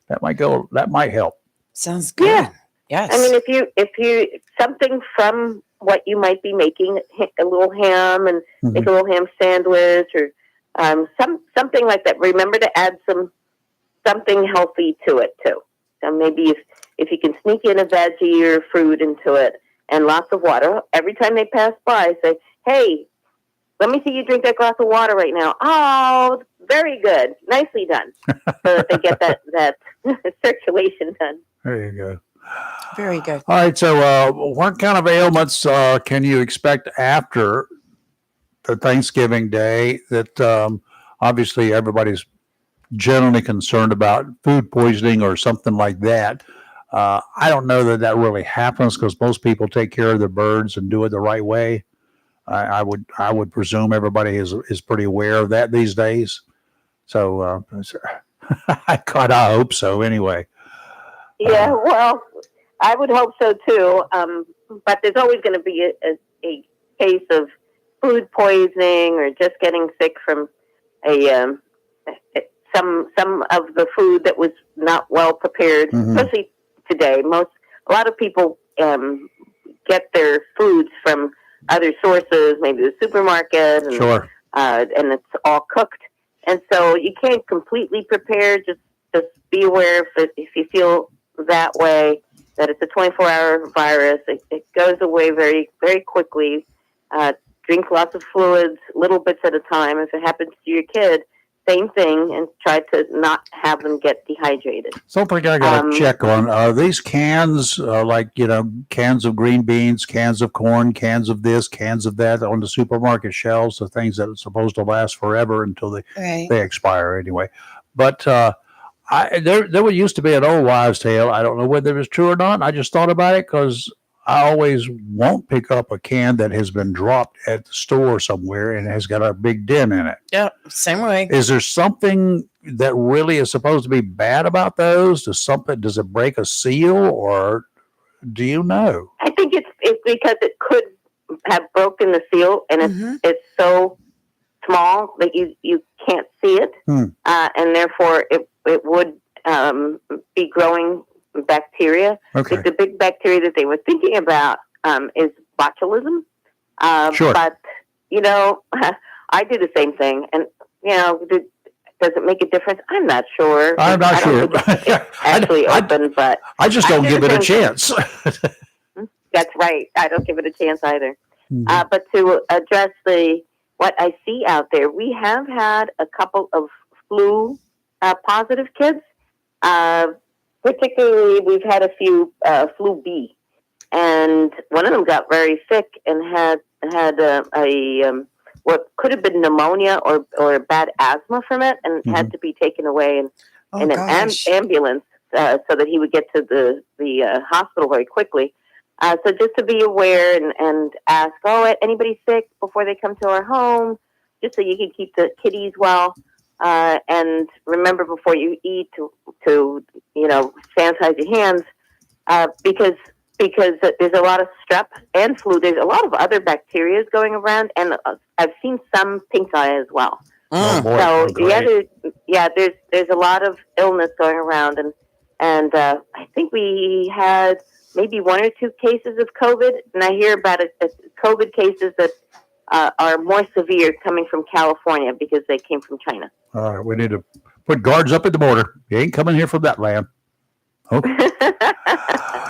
that might help. Sounds good. Yeah. Yes. I mean, if you something from what you might be making, a little ham and make a little ham sandwich or something like that. Remember to add something healthy to it too. So maybe if you can sneak in a veggie or fruit into it and lots of water. Every time they pass by, say, "Hey, let me see you drink that glass of water right now." Oh, very good, nicely done. So that they get that circulation done. There you go. Very good. All right. So, what kind of ailments can you expect after the Thanksgiving Day? That obviously everybody's generally concerned about food poisoning or something like that. I don't know that really happens because most people take care of their birds and do it the right way. I would presume everybody is pretty aware of that these days. So I hope so. Anyway. Yeah, well, I would hope so too. But there's always going to be a case of food poisoning or just getting sick from some of the food that was not well prepared, especially today. A lot of people get their foods from other sources, maybe the supermarket, and, Sure. And it's all cooked. And so you can't completely prepare. Just be aware if you feel that way, that it's a 24-hour virus. It goes away very, very quickly. Drink lots of fluids, little bits at a time. If it happens to your kid, same thing, and try to not have them get dehydrated. Something I got to check on. Are these cans, cans of green beans, cans of corn, cans of this, cans of that on the supermarket shelves, the things that are supposed to last forever until they expire anyway. But there used to be an old wives' tale. I don't know whether it's true or not. I just thought about it because I always won't pick up a can that has been dropped at the store somewhere and has got a big dent in it. Yeah, same way. Is there something that really is supposed to be bad about those? Does it break a seal, or do you know? I think it's because it could have broken the seal, and it's so small that you can't see it, and therefore it would be growing bacteria. Okay. The big bacteria that they were thinking about is botulism. Sure. But, I do the same thing. And, does it make a difference? I'm not sure. I'm not sure. Actually open, but I just don't give it a chance. That's right. I don't give it a chance either. But to address what I see out there, we have had a couple of flu positive kids. Particularly, we've had a few flu B, and one of them got very sick and had what could have been pneumonia or bad asthma from it, and had to be taken away in an ambulance so that he would get to the hospital very quickly. So just to be aware and ask, anybody sick before they come to our home, just so you can keep the kiddies well. And remember before you eat to sanitize your hands, because there's a lot of strep and flu. There's a lot of other bacteria going around, and I've seen some pink eye as well. Oh, boy. So there's a lot of illness going around, and I think we had maybe 1 or 2 cases of COVID, and I hear about COVID cases that are more severe coming from California because they came from China. All right, we need to put guards up at the border. You ain't coming here from that land. Okay.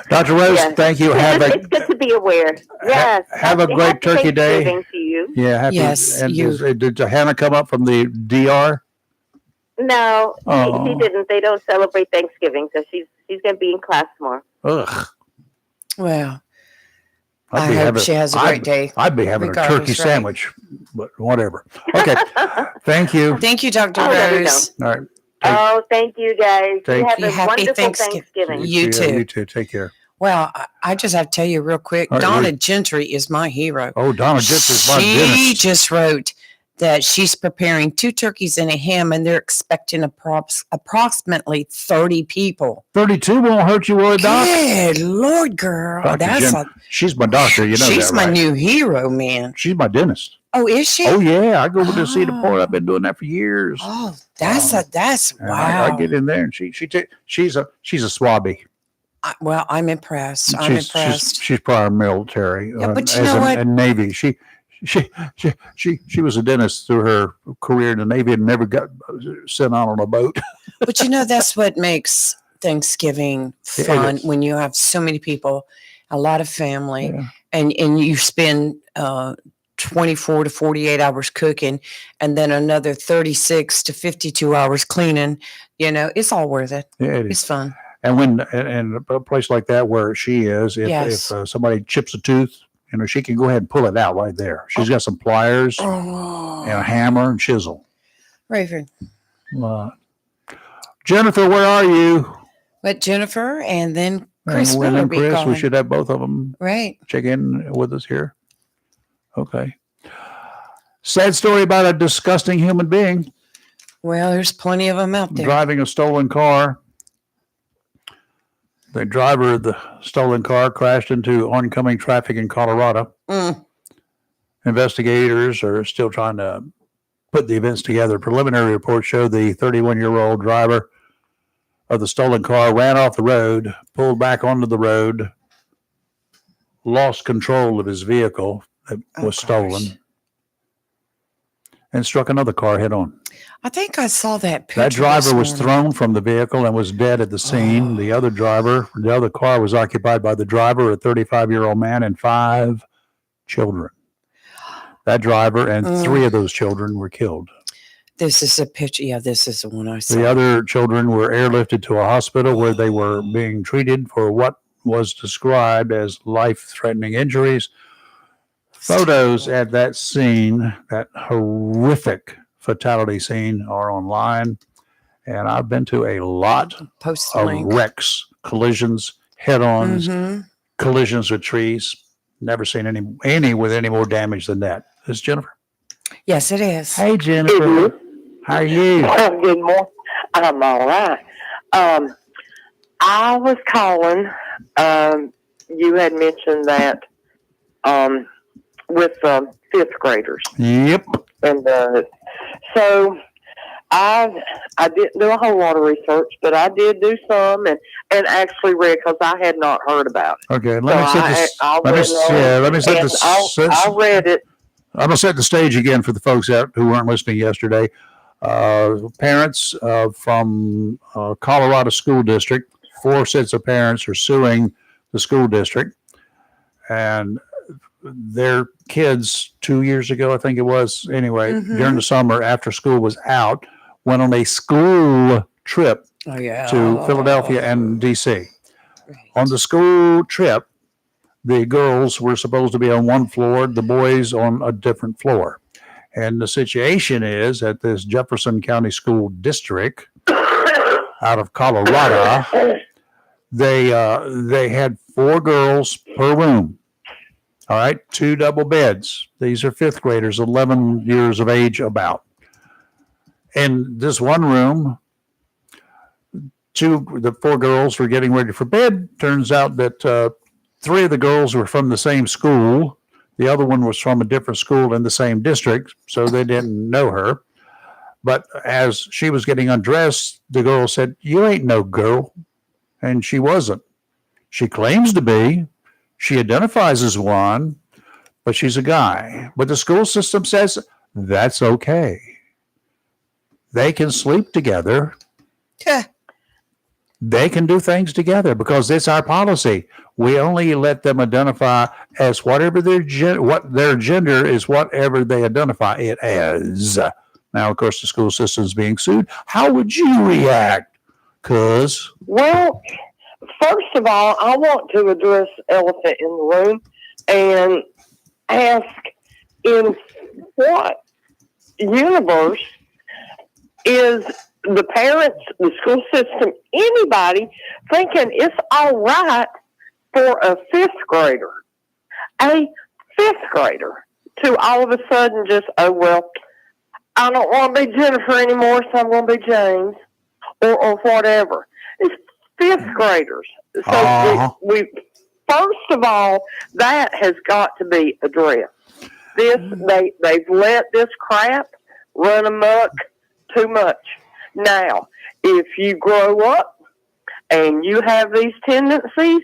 Dr. Rose, thank you. It's good to be aware. Yes. Have a great Turkey Day. To you. Yeah. Yes. Did Hannah come up from the DR? No, he Oh. didn't. They don't celebrate Thanksgiving, so she's going to be in class tomorrow. Ugh. Well, I'd I be hope having- she has a great day. I'd be having a regardless, turkey right? sandwich, but whatever. Okay. Thank you. Thank you, Dr. Oh, there we Rose. All right. Oh, thank you guys. Take- You have You a happy wonderful Thanksgiving. Thanksgiving. You too. You too. Take care. Well, I just have to tell you real quick, All right, Donna wait. Gentry is my hero. Oh, Donna Gentry's my She dentist. just wrote that she's preparing 2 turkeys and a ham, and they're expecting approximately 30 people. 32 won't hurt you, will it, Doc? Good Lord, girl. Dr. That's Jen- She's my doctor. You know she's that, my right? new hero, man. She's my dentist. Oh, is she? Oh, yeah. I go over to see the Oh. port. I've been doing that for years. Oh, that's And wow. I get in there and she's a swabby. Well, I'm impressed. I'm impressed. She's prior military. Yeah, but you know what? And Navy. She was a dentist through her career in the Navy and never got sent out on a boat. But you know, that's what makes Thanksgiving It fun is. when you have so many people, a lot of family, Yeah. and you spend 24 to 48 hours cooking and then another 36 to 52 hours cleaning. You know, it's all worth it. Yeah, it is. It's fun. And when in a place like that where she is, Yes. if somebody chips a tooth, she can go ahead and pull it out right there. She's got some pliers and a hammer and chisel. Raven. Jennifer, where are you? But Jennifer and then Chris And will Wynn and be Chris, we calling. should have both of them Right. check in with us here. Okay. Sad story about a disgusting human being Well, there's plenty of them out there. driving a stolen car. The driver of the stolen car crashed into oncoming traffic in Colorado. Mm. Investigators are still trying to put the events together. Preliminary reports show the 31-year-old driver of the stolen car ran off the road, pulled back onto the road, lost control of his vehicle that was stolen, and struck another car head on. I think I saw that picture. That driver this was morning. thrown from the vehicle and was dead at the scene. Oh. The other car was occupied by the driver, a 35-year-old man, and 5 children. That driver and 3 of those children were killed. This is a picture. Yeah, this is the one I saw. The other children were airlifted to a hospital where they were being treated for what was described as life-threatening injuries. Photos at that scene, that horrific fatality scene, are online. And I've been to a lot Post the of link. wrecks, collisions, head-ons, Mhm. collisions with trees. Never seen any with any more damage than that. This is Jennifer. Yes, it is. Hey, Jennifer. How are you? Good morning. I'm all right. I was calling. You had mentioned that with 5th graders, Yep. and so I didn't do a whole lot of research, but I did do some, and actually read because I had not heard about it. Okay. So Let me set this. I Let me set and this. I read it. I'm gonna set the stage again for the folks out who weren't listening yesterday. Parents from Colorado School District, 4 sets of parents are suing the school district, and their kids 2 years ago, I think it was, anyway, Mhm. during the summer after school was out, went on a school trip Oh, yeah. to Philadelphia and DC. Right. On the school trip, the girls were supposed to be on one floor, the boys on a different floor. And the situation is that this Jefferson County School District out of Colorado, they had 4 girls per room. All right, 2 double beds. These are 5th graders, 11 years of age about. In this one room, the 4 girls were getting ready for bed. Turns out that 3 of the girls were from the same school. The other one was from a different school in the same district, so they didn't know her. But as she was getting undressed, the girl said, "You ain't no girl." And she wasn't. She claims to be. She identifies as one, but she's a guy. But the school system says that's okay. They can sleep together. Yeah. They can do things together because it's our policy. We only let them identify as whatever their gender is, whatever they identify it as. Now, of course, the school system's being sued. How would you react? Because Well, first of all, I want to address elephant in the room and ask, in what universe is the parents, the school system, anybody thinking it's all right for a fifth grader to all of a sudden just, oh, well, I don't want to be Jennifer anymore, so I'm going to be James, or whatever. It's fifth graders. So first of all, that has got to be addressed. They've let this crap run amok too much. Now, if you grow up and you have these tendencies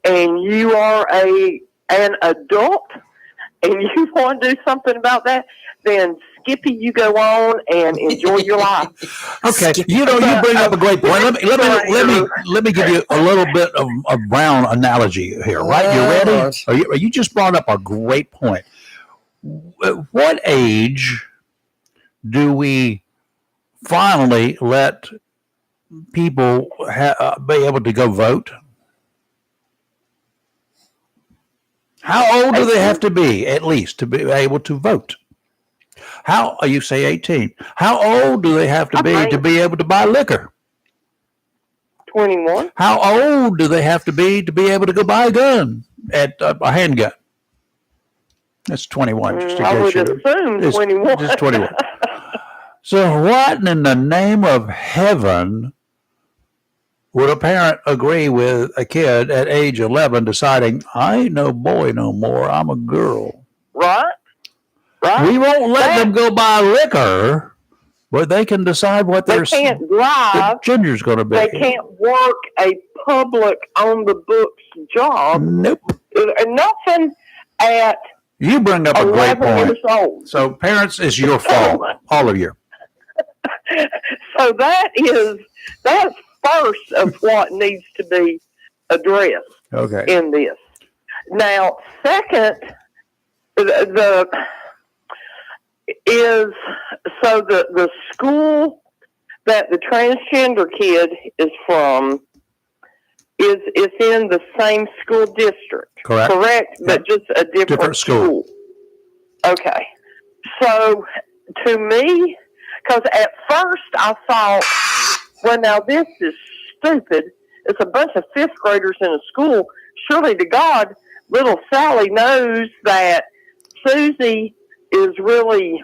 and you are an adult and you want to do something about that, then Skippy, you go on and enjoy your life. Okay, you bring up a great point. Let me give you a little bit of a brown analogy here. Right, you ready? Are you just brought up a great point? At what age do we finally let people be able to go vote? How old do they have to be, at least, to be able to vote? How you say 18? How old do they have to be able to buy liquor? 21. How old do they have to be able to go buy a gun, a handgun? That's 21. Just to I would get assume 21. Just 21. So what in the name of heaven would a parent agree with a kid at age 11 deciding, I ain't no boy no more, I'm a girl? Right. We won't let them go buy liquor, but they can decide what they can't drive. Ginger's going to be. They can't work a public on the books job. Nope. Nothing at You bring up a great point. Years old. So parents, it's your fault, all of you. So that's first of what needs to be addressed in this. Now, second, the school that the transgender kid is from is in the same school district. Correct? But just a different school. Okay. So to me, because at first I thought, well, now this is stupid. It's a bunch of fifth graders in a school. Surely to God, little Sally knows that Susie is really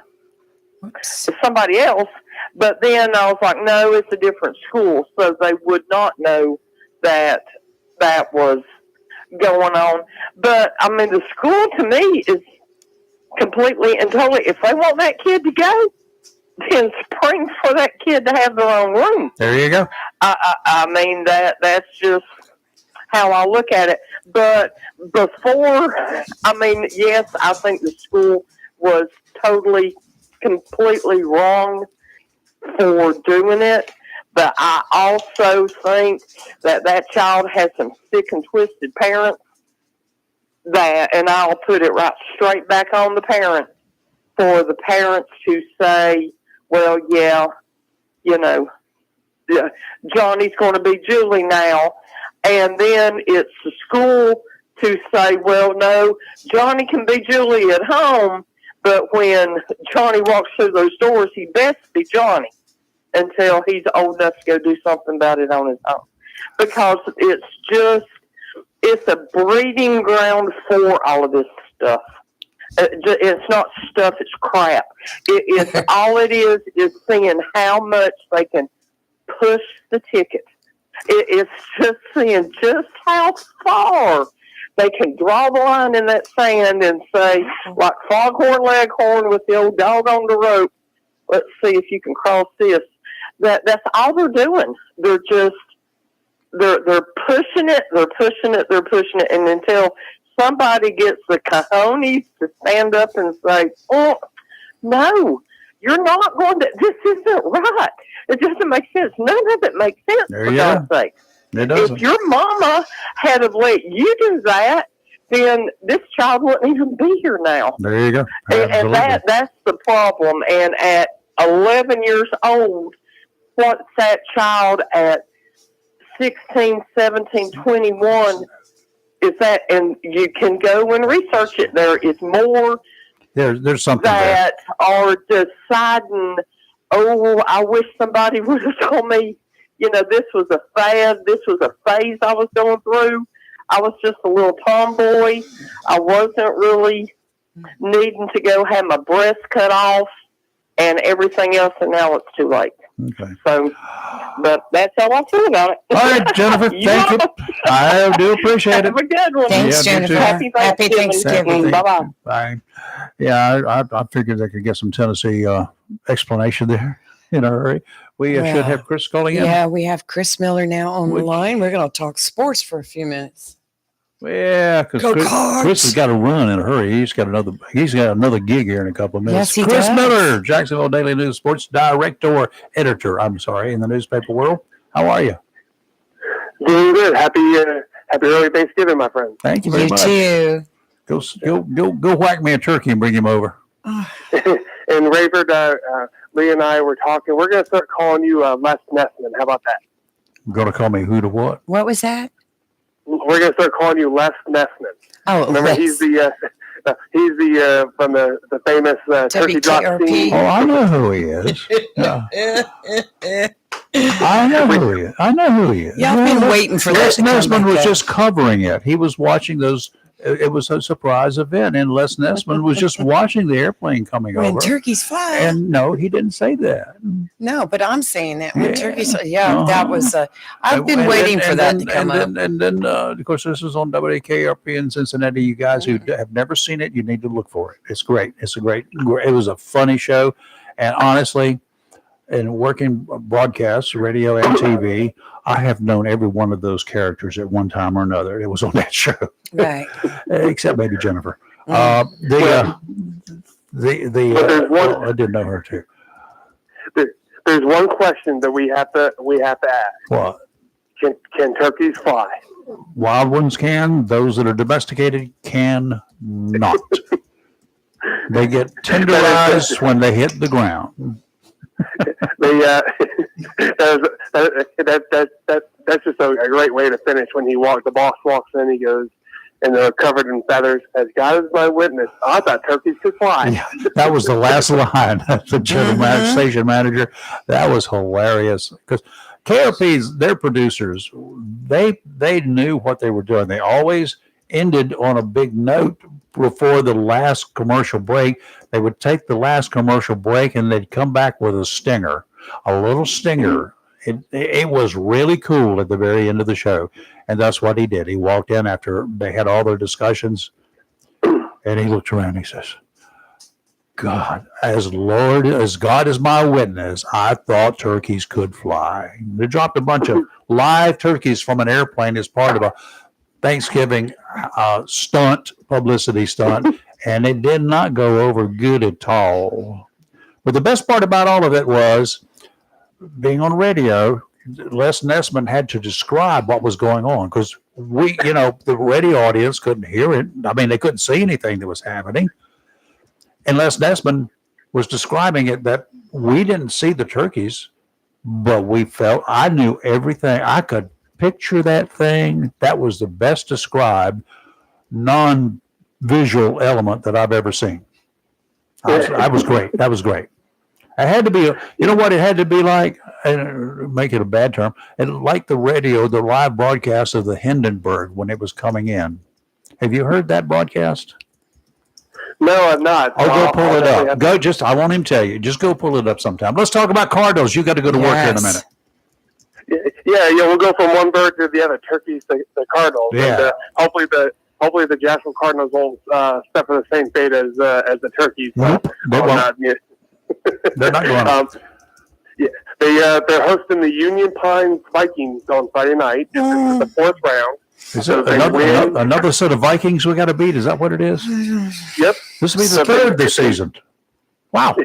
somebody else. But then I was like, no, it's a different school. So they would not know that was going on. But, I mean, the school to me is completely and totally, if they want that kid to go, then spring for that kid to have their own room. There you go. I mean, that's just how I look at it. But before, I mean, yes, I think the school was totally, completely wrong for doing it. But I also think that child has some sick and twisted parents and I'll put it right straight back on the parents, for the parents to say, well, yeah, Johnny's going to be Julie now. And then it's the school to say, well, no, Johnny can be Julie at home, but when Johnny walks through those doors, he best be Johnny until he's old enough to go do something about it on his own. Because it's a breeding ground for all of this stuff. It's not stuff, it's crap. It's all it is seeing how much they can push the ticket. It's just seeing just how far they can draw the line in that sand and say, like Foghorn Leghorn with the old dog on the rope, let's see if you can cross this. That's all they're doing. They're just they're pushing it, and until somebody gets the cojones to stand up and say, oh, no, you're not going to, this isn't right. It doesn't make sense. None of it makes sense, for God's sake. If your mama had have let you do that, then this child wouldn't even be here now. There you go. And that's the problem. And at 11 years old. What's that child at 16, 17, 21? Is that, and you can go and research it. There is more There's something that are deciding, oh, I wish somebody would have told me, this was a fad, this was a phase I was going through. I was just a little tomboy. I wasn't really needing to go have my breast cut off and everything else, and now it's too late. there. Okay. So, but that's how I feel about it. All right, Jennifer, thank you. I do appreciate it. Have a good one. Thanks, Yeah, me too. Jennifer. Happy Thanksgiving. Bye-bye. Bye. Yeah, I figured I could get some Tennessee explanation there in a hurry. We should Well, have Chris calling in. Yeah, we have Chris Miller now on the Which- line. We're going to talk sports for a few minutes. Yeah, because Go Chris Cards! has got to run in a hurry. He's got another gig here in a couple of minutes. Yes, he Chris does. Miller, Jacksonville Daily News sports editor. I'm sorry, in the newspaper world. How are you? Doing good. Happy early Thanksgiving, my friend. Thank you very You much. too. Go whack me a turkey and bring him over. And Rayford, Lee and I were talking. We're going to start calling you Les Nessman. How about that? You're going to call me who to what? What was that? We're going to start calling you Les Nessman. Oh, Remember, Les. he's the from the famous turkey drop WKRP. scene. Oh, I know who he is. Yeah. I know who he is. Yeah, I've been waiting for that Les to come Nessman back was up. just covering it. He was watching those. It was a surprise event, and Les Nessman was just watching the airplane coming When over. turkeys fly. And no, he didn't say that. No, but I'm saying that when Yeah. turkeys. Yeah, that was. I've been And waiting then- for and that then- to come up. and then, of course, this is on WKRP in Cincinnati. You guys who have never seen it, you need to look for it. It's great. It was a funny show, and honestly, in working broadcasts, radio and TV, I have known every one of those characters at one time or another. It was on that show, Right. except maybe Jennifer. Mm. I did know her too. There's one question that we have to ask. What? Can turkeys fly? Wild ones can. Those that are domesticated can not. They get tenderized when they hit the ground. That's just a great way to finish. When the boss walks in, he goes, and they're covered in feathers. As God is my witness, I thought turkeys could fly. Yeah, that was the last line. The general manager, station manager. That was hilarious because KRP's, their producers, they knew what they were doing. They always ended on a big note before the last commercial break. They would take the last commercial break and they'd come back with a stinger, a little stinger. It was really cool at the very end of the show. And that's what he did. He walked in after they had all their discussions and he looked around and he says, God, as God is my witness, I thought turkeys could fly. They dropped a bunch of live turkeys from an airplane as part of a Thanksgiving publicity stunt, and it did not go over good at all. But the best part about all of it was being on radio. Les Nessman had to describe what was going on because the radio audience couldn't hear it. I mean, they couldn't see anything that was happening. And Les Nessman was describing it that we didn't see the turkeys, but I knew everything. I could picture that thing. That was the best described non-visual element that I've ever seen. I was great. That was great. It had to be, what it had to be like, and make it a bad term, and like the live broadcast of the Hindenburg when it was coming in. Have you heard that broadcast? No, I'm not. Oh, go pull it up. I want him to tell you. Just go pull it up sometime. Let's talk about Cardinals. You got to go to work here in a minute. Yeah, we'll go from one bird to the other. Turkeys, the Cardinals. Yeah. And, hopefully the Jacksonville Cardinals won't suffer the same fate as the turkeys. Nope, they won't. They're not going to. They're hosting the Union Pines Vikings on Friday night. This is the fourth round. Is it another set of Vikings we got to beat? Is that what it is? Yep. This will be the third this season. Wow.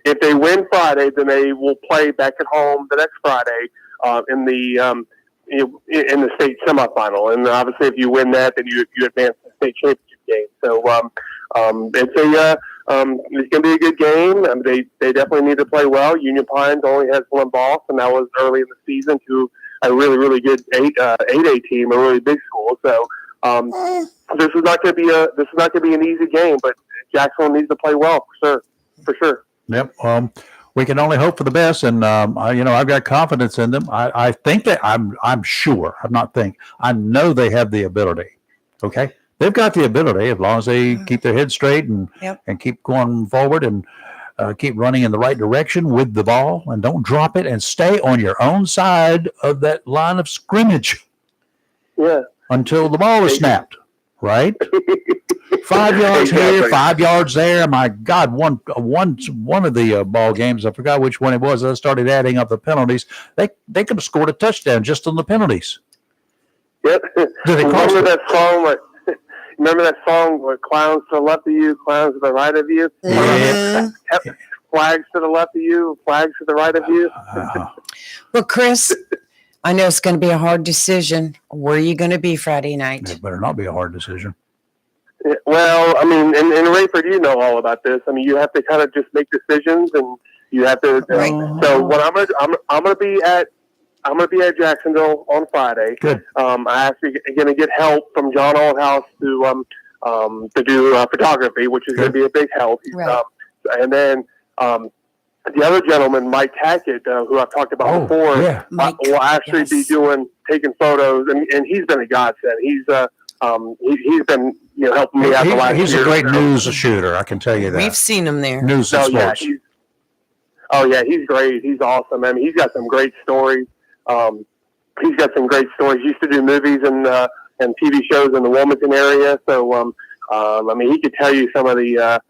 If they win Friday, then they will play back at home the next Friday in the state semifinal. And obviously, if you win that, then you advance the state championship game. So It's going to be a good game. They definitely need to play well. Union Pines only has one boss, and that was early in the season to a really, really good 8A team, a really big school. So this is not going to be an easy game, but Jacksonville needs to play well for sure. Yep. We can only hope for the best, and I've got confidence in them. I think that I'm sure. I'm not think. I know they have the ability. Okay, they've got the ability as long as they keep their head straight and keep going forward and keep running in the right direction with the ball and don't drop it and stay on your own side of that line of scrimmage. Yeah. Until the ball is snapped. Right. 5 yards here, 5 yards there. My God, one of the ball games, I forgot which one it was. I started adding up the penalties. They could have scored a touchdown just on the penalties. Yep. Remember that song where clowns to the left of you, clowns to the right of you? Yeah. Flags to the left of you, flags to the right of you. Well, Chris, I know it's going to be a hard decision. Where are you going to be Friday night? It better not be a hard decision. Well, I mean, and Rayford, you know all about this. I mean, you have to kind of just make decisions, and you have to. So what I'm going to be at Jacksonville on Friday. Good. I actually going to get help from John Oldhouse to do photography, which is going to be a big help. Right. And then the other gentleman, Mike Tackett, who I've talked about before, will actually be taking photos, and he's been a godsend. He's been helping me out the last year. He's a great news shooter, I can tell you that. We've seen him there. News and sports. He's great. He's awesome. I mean, he's got some great stories. He used to do movies and TV shows in the Wilmington area. So, I mean, he could tell you some of the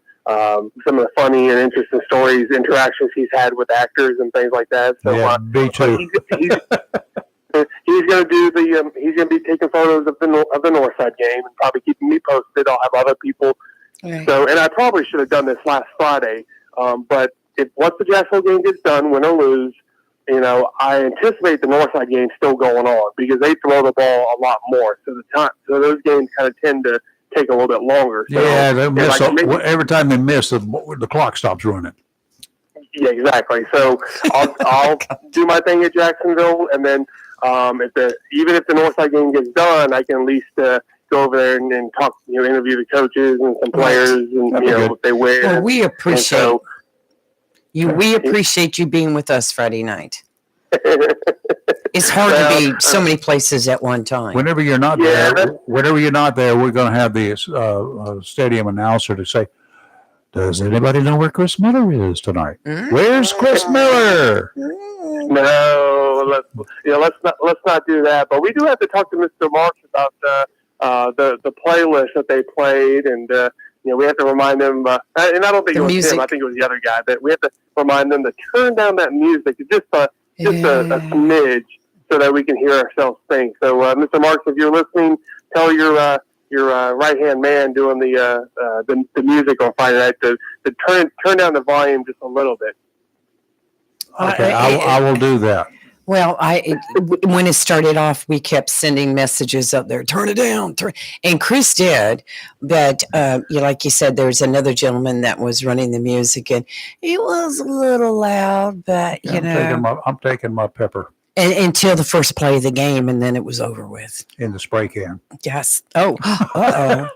funny and interesting stories, interactions he's had with actors and things like that. So, me too. He's going to he's going to be taking photos of the Northside game and probably keeping me posted. I'll have other people. Right. So, and I probably should have done this last Friday. But once the Jacksonville game gets done, win or lose, I anticipate the Northside game still going on because they throw the ball a lot more. So those games kind of tend to take a little bit longer. So they miss every time they miss, the clock stops running. Yeah, exactly. So I'll do my thing at Jacksonville, and then even if the Northside game gets done, I can at least go over there and talk, interview the coaches and some players, and if they win. Well, we appreciate you. We appreciate you being with us Friday night. It's hard to be so many places at one time. Whenever you're not there, we're going to have the stadium announcer to say, "Does anybody know where Chris Miller is tonight? Where's Chris Miller?" No, let's not do that. But we do have to talk to Mr. Marks about the playlist that they played, and we have to remind them. And I don't think it was him. I think it was the other guy. But we have to remind them to turn down that music just a smidge, so that we can hear ourselves sing. So, Mr. Marks, if you're listening, tell your right hand man doing the music on Friday night to turn down the volume just a little bit. Okay, I will do that. Well, when it started off, we kept sending messages up there, turn it down. And Chris did. But like you said, there's another gentleman that was running the music, and it was a little loud, but, I'm taking my pepper. Until the first play of the game, and then it was over with. In the spray can. Yes. Oh, uh-oh.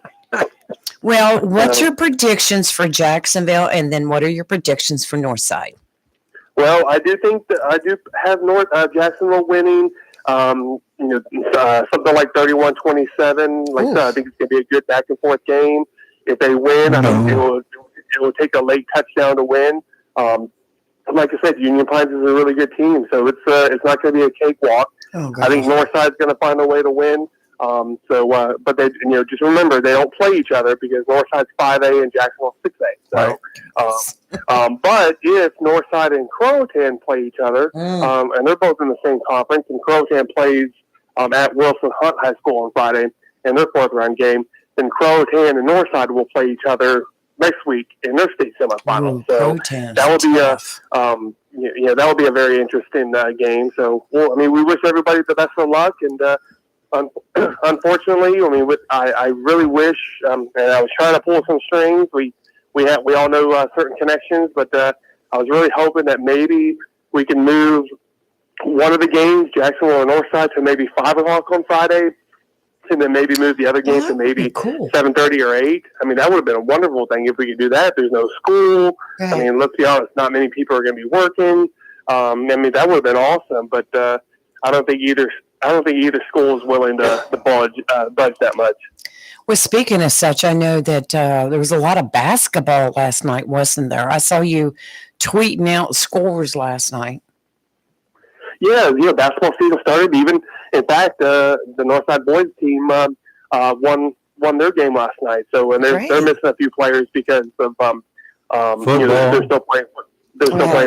Well, what's your predictions for Jacksonville, and then what are your predictions for Northside? Well, I do think that I do have Jacksonville winning, something like 31-27. Like I said, I think it's going to be a good back and forth game. If they win, I think it will take a late touchdown to win. Like I said, Union Pines is a really good team, so it's not going to be a cakewalk. I think Northside's going to find a way to win. But they, just remember they don't play each other because Northside's 5A and Jacksonville's 6A. So, but if Northside and Croatan play each other, and they're both in the same conference, and Croatan plays at Wilson Hunt High School on Friday in their fourth round game, then Croatan and Northside will play each other next week in their state semifinals. So that will be a very interesting game. So, we wish everybody the best of luck, and unfortunately, I mean, I really wish, and I was trying to pull some strings. We all know certain connections, but I was really hoping that maybe we can move one of the games, Jacksonville and Northside, to maybe 5 o'clock on Friday, and then maybe move the other game to maybe 7:30 or 8. I mean, that would have been a wonderful thing if we could do that. There's no school. Right. I mean, let's be honest, not many people are going to be working. I mean, that would have been awesome, but I don't think either school is willing to budge that much. Well, speaking of such, I know that there was a lot of basketball last night, wasn't there? I saw you tweeting out scores last night. Yeah, basketball season started. Even, in fact, the Northside boys team won their game last night. So, and they're missing a few players because of they're still playing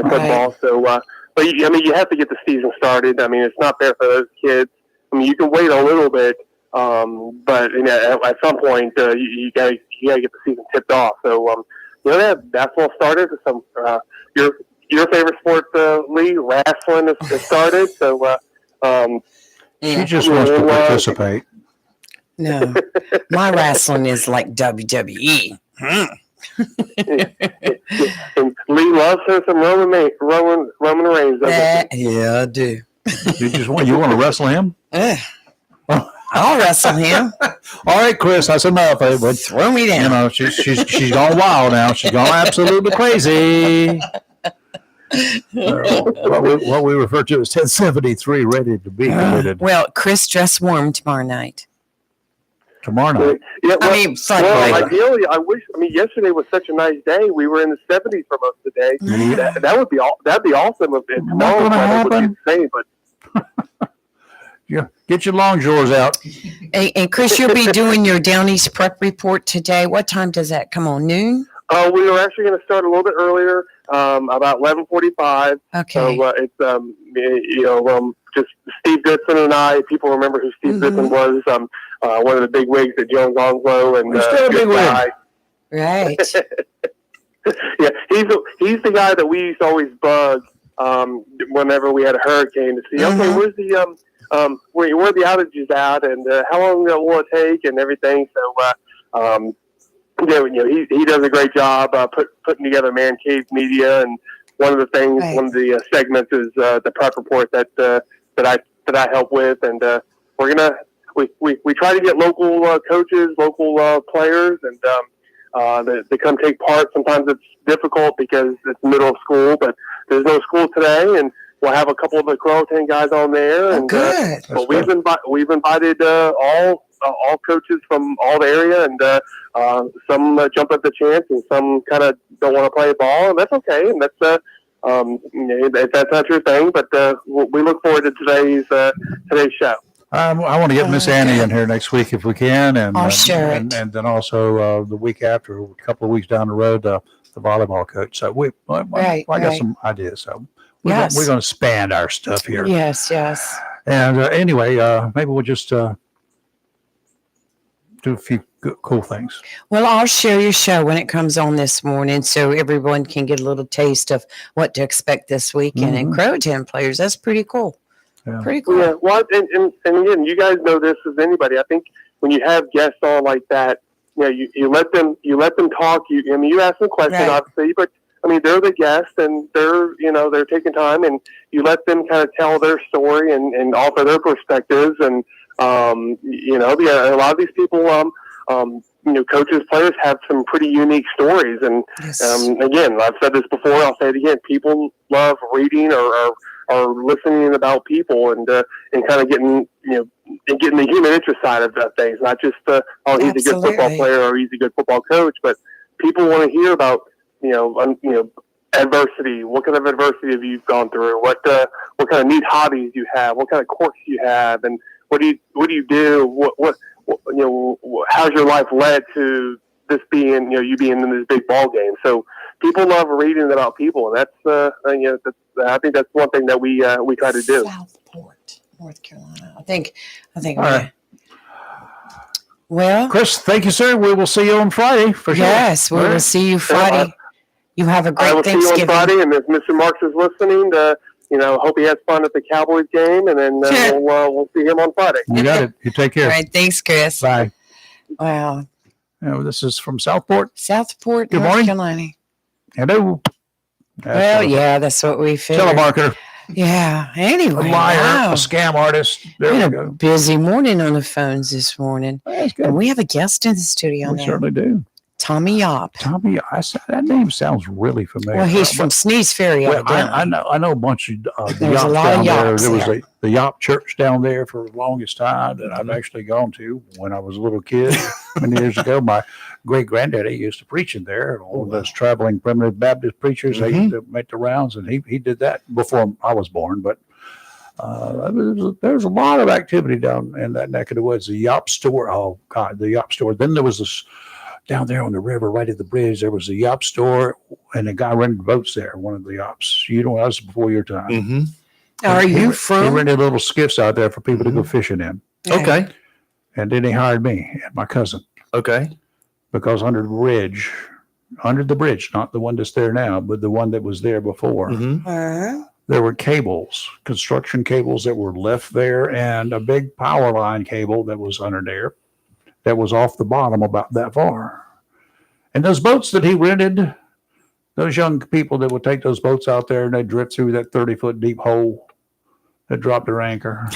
football. So, but I mean, you have to get the season started. I mean, it's not fair for those kids. I mean, you can wait a little bit, but at some point you gotta get the season tipped off. So, basketball started. Some your favorite sport, Lee, wrestling has started. So, she just wants to participate. No, my wrestling is like WWE. And Lee loves her some Roman Reigns. Yeah, I do. You want to wrestle him? I'll wrestle him. All right, Chris, that's enough. Hey, but Throw me down. She's gone wild now. She's gone absolutely crazy. What we refer to as 1073, ready to be committed. Well, Chris, dress warm tomorrow night. Tomorrow night. Yeah, Ideally, I wish. I mean, yesterday was such a nice day. We were in the 70s for most of the day. Mm-hmm. That'd be awesome if tomorrow would be insane. But yeah, get your long drawers out. And Chris, you'll be doing your Down East prep report today. What time does that come on? Noon? We were actually going to start a little bit earlier, about 11:45. Okay. So it's just Steve Goodson and I. People remember who Steve Goodson was. One of the big wigs at Jones Onslow, and still a big wig. Right. Yeah, he's the guy that we used to always bug whenever we had a hurricane to see. Okay, where's the where the outages at, and how long will it take, and everything. So he does a great job putting together Man Cave Media, and one of the things, one of the segments is the prep report that I help with, and we try to get local coaches, local players, and they come take part. Sometimes it's difficult because it's the middle of school, but there's no school today, and we'll have a couple of the Croatan guys on there. And good. But we've invited all coaches from all the area, and some jump at the chance, and some kind of don't want to play ball, and that's okay. And that's that's not your thing, but we look forward to today's show. I want to get Miss Annie in here next week if we can, and and then also the week after, a couple of weeks down the road, the volleyball coach. So I got some ideas. So we're going to expand our stuff here. Yes. And anyway, maybe we'll just do a few cool things. Well, I'll share your show when it comes on this morning, so everyone can get a little taste of what to expect this weekend. And Croatan players, that's pretty cool. Yeah. Pretty cool. Yeah, well, and again, you guys know this as anybody. I think when you have guests on like that, you let them talk. You ask them questions, obviously, but I mean, they're the guests, and they're taking time, and you let them kind of tell their story and offer their perspectives, and a lot of these people, coaches, players have some pretty unique stories, and again, I've said this before, I'll say it again. People love reading or listening about people, and kind of getting the human interest side of things, not just he's a good football player or he's a good football coach, but people want to hear about adversity. What kind of adversity have you gone through? What kind of neat hobbies you have? What kind of quirks you have? And what do you do? What how's your life led to this being you being in this big ball game? So people love reading about people, and that's I think that's one thing that we try to do. Southport, North Carolina. I think. All right. Well, Chris, thank you, sir. We will see you on Friday for sure. Yes, we will see you Friday. You have a great Thanksgiving. I will see you on Friday, and if Mr. Marks is listening, hope he has fun at the Cowboys game, and then we'll see him on Friday. You got it. You take care. All right. Thanks, Chris. Bye. Wow. This is from Southport. Southport, Good North morning. Carolina. Hello. Well, yeah, that's what we figured. Telemarketer. Yeah. A Anyway. liar. Wow. A scam artist. There We we had a go. busy morning on the phones this morning. That's good. And we have a guest in the studio We now. certainly do. Tommy Yop. Tommy, that name sounds really familiar. Well, he's from Sneeze Ferry. Well, I evidently. know a bunch of the There's a Yops lot down of there. Yops There was there. the Yop Church down there for the longest time that I've actually gone to when I was a little kid many years ago. My great granddaddy used to preach in there. And all of those traveling primitive Baptist preachers, they used to make the rounds, and he did that before I was born. But there's a lot of activity down in that neck of the woods. The Yop store. Oh God, the Yop store. Then there was this. Down there on the river, right at the bridge, there was a Yop store, and a guy rented boats there. One of the Yops. That was before your time. Mm-hmm. Are you He from? rented little skiffs out there for people to go fishing in, Okay. and then he hired me and my cousin Okay. because under the bridge, not the one that's there now, but the one that was there before, Mm-hmm. there were cables, construction cables that were left there, and a big power line cable that was under there. That was off the bottom about that far. And those boats that he rented, those young people that would take those boats out there and they'd drift through that 30-foot deep hole that dropped their anchor.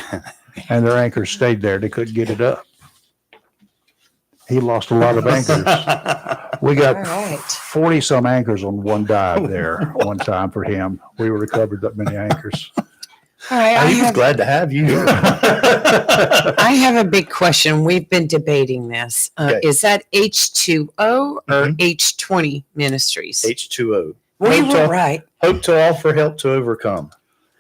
And their anchor stayed there. They couldn't get it up. He lost a lot of anchors. We got All right. 40 some anchors on one dive there one time for him. We recovered that many anchors. All right. He was glad to have you here. I have a big question. We've been debating this. Okay. Is that H2O or Mhm. H20 Ministries? H2O. We Hope were to- right. Hope to offer help to overcome.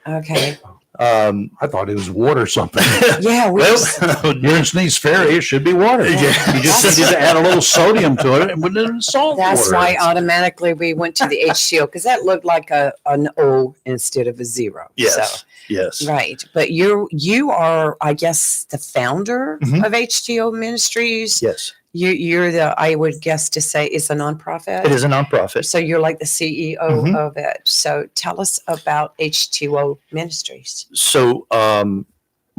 Okay. I thought it was water something. Yeah. We just- You're in Sneeze Ferry, it should be water. Yeah. You just need to add a little sodium to it and put it in salt that's water. why automatically we went to the H2O because that looked like an O instead of a zero. Yes. So, Yes. right. But you are, I guess, the founder Mhm. of H2O Ministries. Yes. You're the, I would guess to say, it's a nonprofit. It is a nonprofit. So you're like the CEO Mhm. of it. So tell us about H2O Ministries. So, well,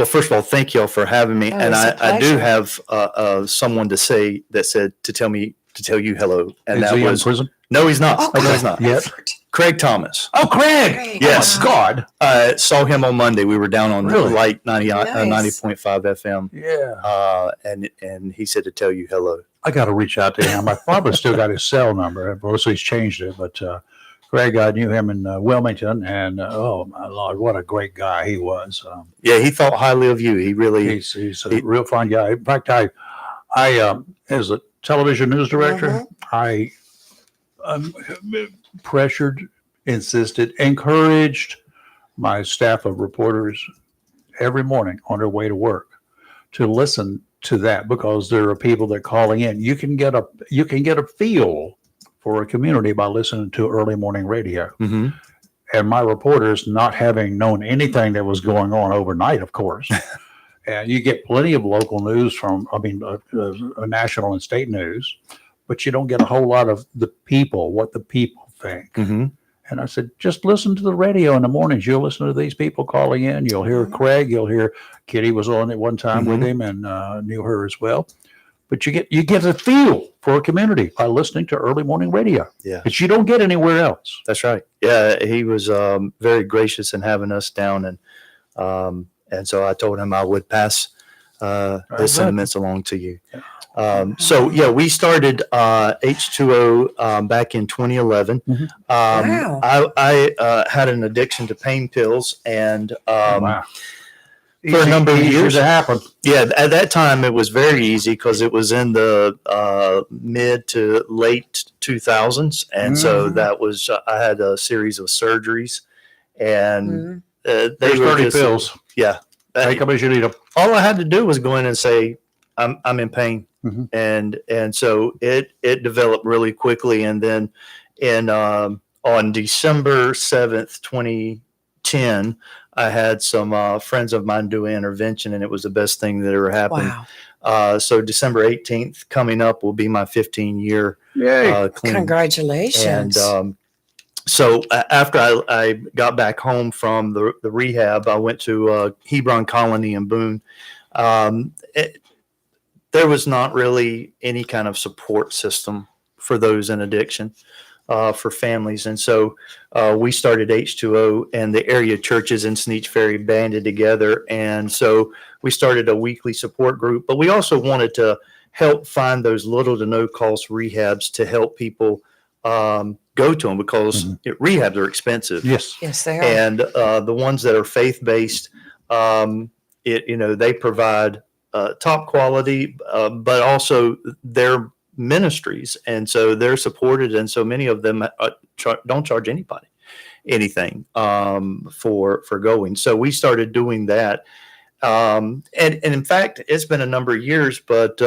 first of all, thank y'all for having me. Oh, And it's a I do pleasure. have someone to say that said to tell you hello. And Is that he in was, prison? no, he's not. Oh, No, he's not. Yet? Craig Thomas. Oh, Craig. Craig. Yes. Oh, God. Saw him on Monday. We were down on Really? Light 90, Nice. 90.5 FM. Yeah. And he said to tell you hello. I got to reach out to him. I probably still got his cell number. Of course, he's changed it. But Craig, I knew him in Wilmington. And oh, my Lord, what a great guy he was. Yeah, he thought highly of you. He really, He's a real fine guy. In fact, I as a television news director, I pressured, insisted, encouraged my staff of reporters every morning on their way to work to listen to that because there are people that are calling in. You can get a feel for a community by listening to early morning radio. Mhm. And my reporters not having known anything that was going on overnight, of course. And you get plenty of local news from, national and state news, but you don't get a whole lot of what the people think. Mhm. And I said, just listen to the radio in the mornings. You'll listen to these people calling in. You'll hear Craig. You'll hear Kitty was on at one time with him and knew her as well. But you get a feel for a community by listening to early morning radio. Yeah. That you don't get anywhere else. That's right. Yeah, he was very gracious in having us down, and so I told him I would pass Very the good. sentiments along to you. So yeah, we started H2O back in 2011. Mhm. Wow. I had an addiction to pain pills, and Wow. for a number of Easier years. to happen. yeah, at that time it was very easy because it was in the mid to late 2000s, and so Mhm. that was I had a series of surgeries, and Mhm. they There's were 30 just, pills. yeah. Take them as you need them. All I had to do was go in and say I'm in pain, Mhm. and so it developed really quickly, and then on December 7th, 2010. I had some friends of mine do an intervention, and it was the best thing that ever happened. Wow. So December 18th coming up will be my 15-year Yay. clean. Congratulations. And So after I got back home from the rehab, I went to Hebron Colony in Boone. There was not really any kind of support system for those in addiction, for families. And so we started H2O, and the area churches in Sneech Ferry banded together. And so we started a weekly support group, but we also wanted to help find those little to no cost rehabs to help people go to them, because rehabs are expensive. Yes. Yes, they are. And the ones that are faith-based, they provide top quality, but also their ministries, and so they're supported, and so many of them don't charge anybody anything for going. So we started doing that, and in fact, it's been a number of years, but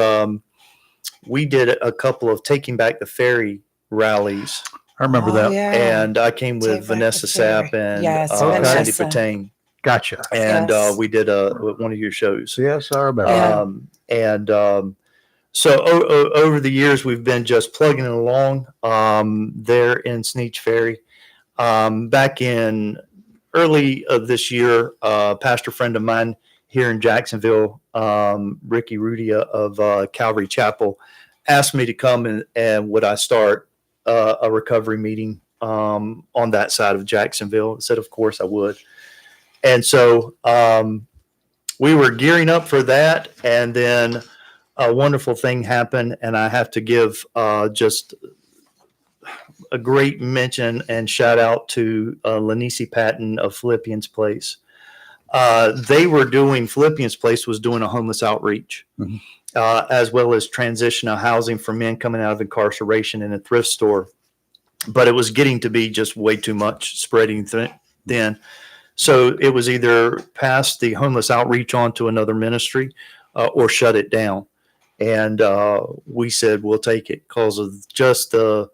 we did a couple of Taking Back the Ferry rallies. I remember that. Yeah. And I came with Take Back Vanessa the Ferry. Sapp and Yes, Sandy Vanessa. Patang, Gotcha. and Yes. we did one of your shows. Yes, I remember. Yeah. So over the years, we've been just plugging it along there in Sneech Ferry. Back in early of this year, pastor friend of mine here in Jacksonville, Ricky Rudia of Calvary Chapel, asked me to come and would I start a recovery meeting on that side of Jacksonville. I said, of course I would. And so we were gearing up for that, and then a wonderful thing happened, and I have to give just a great mention and shout out to Lanisi Patton of Philippians Place. Philippians Place was doing a homeless outreach, as well as transitional housing for men coming out of incarceration in a thrift store. But it was getting to be just way too much, spreading thin. So it was either pass the homeless outreach on to another ministry or shut it down. And we said, we'll take it because of just the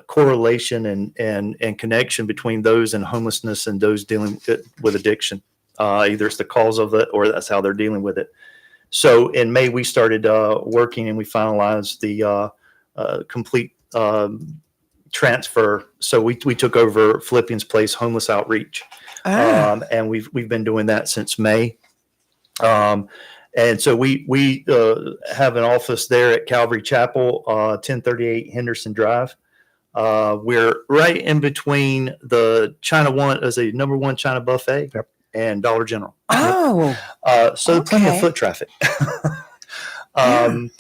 correlation and connection between those in homelessness and those dealing with addiction. Either it's the cause of it or that's how they're dealing with it. So in May, we started working, and we finalized the complete transfer. So we took over Philippians Place Homeless Outreach. And we've been doing that since May. And so we have an office there at Calvary Chapel, 1038 Henderson Drive. We're right in between the China One as a number one China buffet and Dollar General. Oh, so plenty of okay. foot traffic. And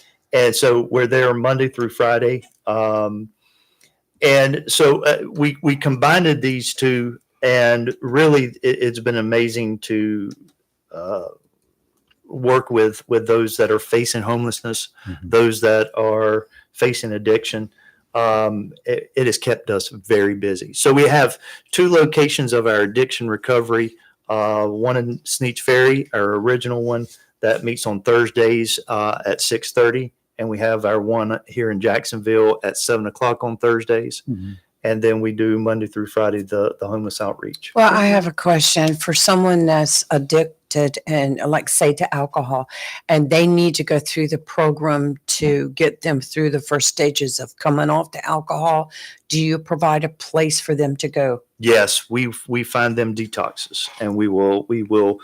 so we're there Monday through Friday. And so we combined these two, and really it's been amazing to work with those that are facing homelessness, those that are facing addiction. It has kept us very busy. So we have two locations of our addiction recovery, one in Sneech Ferry, our original one that meets on Thursdays at 6:30. And we have our one here in Jacksonville at 7:00 on Thursdays. And then we do Monday through Friday, the homeless outreach. Well, I have a question for someone that's addicted and like say to alcohol, and they need to go through the program to get them through the first stages of coming off the alcohol. Do you provide a place for them to go? Yes, we find them detoxes, and we will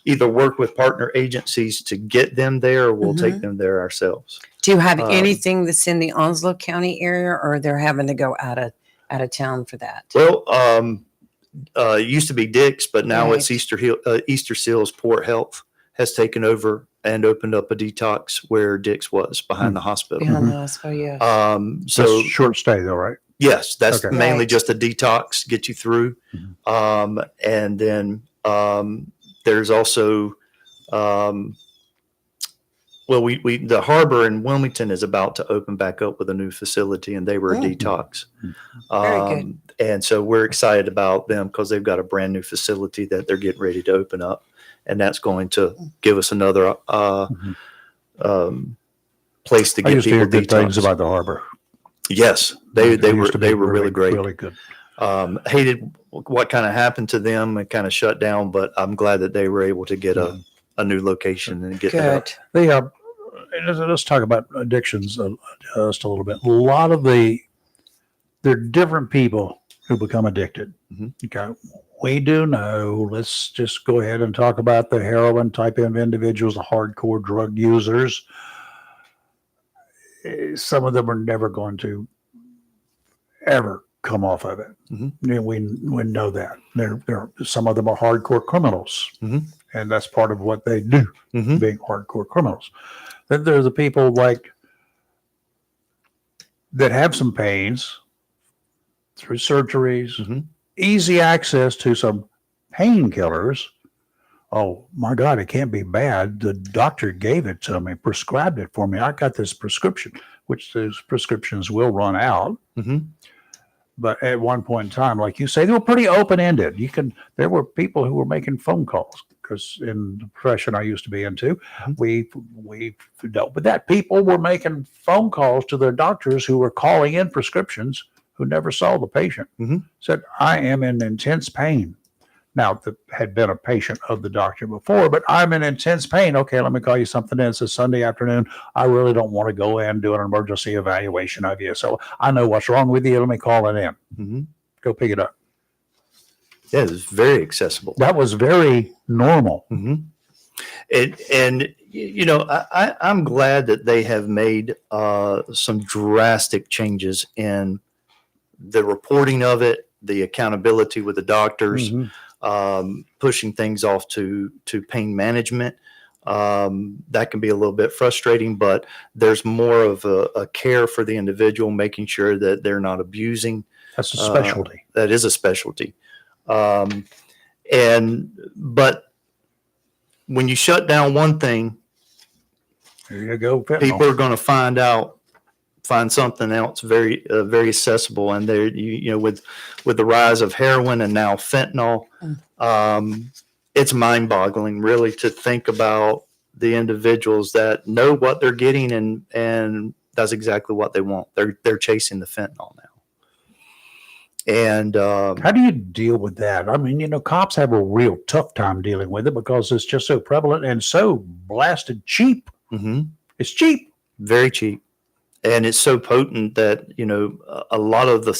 either work with partner agencies to get them there, or we'll take them there ourselves. Do you have anything that's in the Onslow County area, or they're having to go out of town for that? Well, it used to be Dick's, but now Right. it's Easter Seals Port Health has taken over and opened up a detox where Dick's was behind the hospital. Behind the hospital, yeah. So That's short stay though, right? yes, that's Okay. mainly Right. just a detox, get you through. And then there's also, the harbor in Wilmington is about to open back up with a new facility, and they were a detox. Very good. And so we're excited about them because they've got a brand new facility that they're getting ready to open up, and that's going to give us another place to I get used to hear people good things detox. about the harbor. Yes, they It used to be were really great. Really good. Hated what kind of happened to them and kind of shut down, but I'm glad that they were able to get a new location and get that. Good. Let's talk about addictions just a little bit. A lot of they're different people who become addicted. Mhm. Okay. We do know, let's just go ahead and talk about the heroin type of individuals, the hardcore drug users. Some of them are never going to ever come off of it. Mhm. We know that. Some of them are hardcore criminals, Mhm. and that's part of what they do, Mhm. being hardcore criminals. Then there's the people like that have some pains through surgeries, Mhm. easy access to some painkillers. Oh my God, it can't be bad. The doctor gave it to me, prescribed it for me. I got this prescription, which those prescriptions will run out. Mhm. But at one point in time, like you say, they were pretty open ended. There were people who were making phone calls because in the profession I used to be into, Mhm. we dealt with that. People were making phone calls to their doctors who were calling in prescriptions who never saw the patient. Mhm. Said, I am in intense pain. Now, that had been a patient of the doctor before, but I'm in intense pain. Okay, let me call you something in. It's a Sunday afternoon. I really don't want to go in and do an emergency evaluation of you. So I know what's wrong with you. Let me call it in. Mhm. Go pick it up. Yeah, it's very accessible. That was very normal. Mm-hmm. I'm glad that they have made some drastic changes in the reporting of it, the accountability with the doctors, Mhm. pushing things off to pain management. That can be a little bit frustrating, but there's more of a care for the individual, making sure that they're not abusing. That's a specialty. That is a specialty. But when you shut down one thing, There you go. people are going to find something else very accessible. And there, with the rise of heroin and now fentanyl, it's mind-boggling, really, to think about the individuals that know what they're getting and that's exactly what they want. They're chasing the fentanyl now. And How do you deal with that? I mean, cops have a real tough time dealing with it because it's just so prevalent and so blasted cheap. mhm. It's cheap. Very cheap. And it's so potent that, a lot of the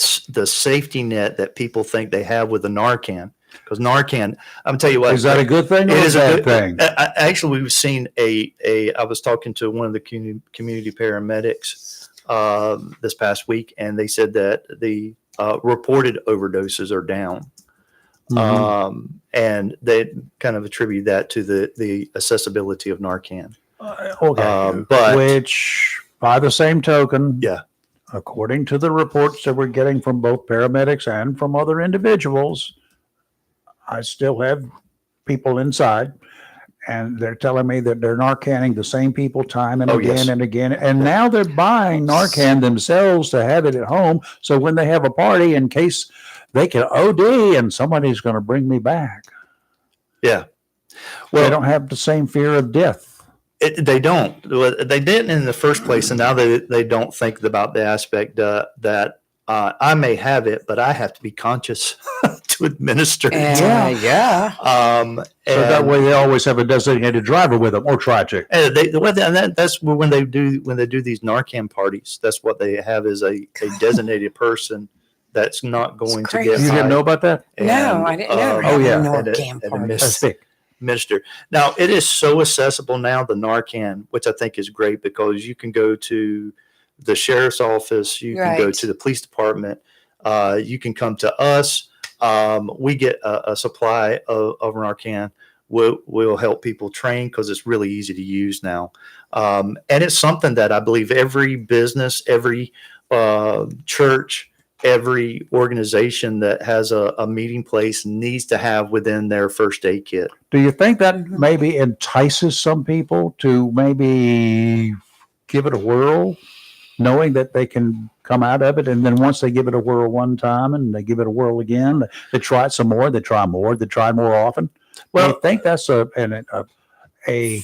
safety net that people think they have with the Narcan, because Narcan, I'm tell you what. Is that a good thing or It a is bad thing? Actually, we've seen I was talking to one of the community paramedics this past week, and they said that the reported overdoses are down. Mhm. And they kind of attribute that to the accessibility of Narcan. Okay. But which, by the same token, yeah, according to the reports that we're getting from both paramedics and from other individuals, I still have people inside, and they're telling me that they're Narcanning the same people time and again yes. and again. And now they're buying Narcan themselves to have it at home. So when they have a party, in case they can OD and somebody's going to bring me back. Yeah. Well, they don't have the same fear of death. They don't. They didn't in the first place, and now they don't think about the aspect that I may have it, but I have to be conscious to administer it. Yeah. So that way, they always have a designated driver with them, or try to. And that's when they do these Narcan parties. That's what they have is a designated person that's not going to get. You didn't know about that? No, I didn't know. Oh, yeah. Narcan parties. That's big. Minister. Now it is so accessible now, the Narcan, which I think is great because you can go to the sheriff's office, you can go to the police department, you can come to us. We get a supply of Narcan. We'll help people train because it's really easy to use now. And it's something that I believe every business, every church, every organization that has a meeting place needs to have within their first aid kit. Do you think that maybe entices some people to maybe give it a whirl, knowing that they can come out of it? And then once they give it a whirl one time and they give it a whirl again, they try it some more, they try more often. Well, do you think that's a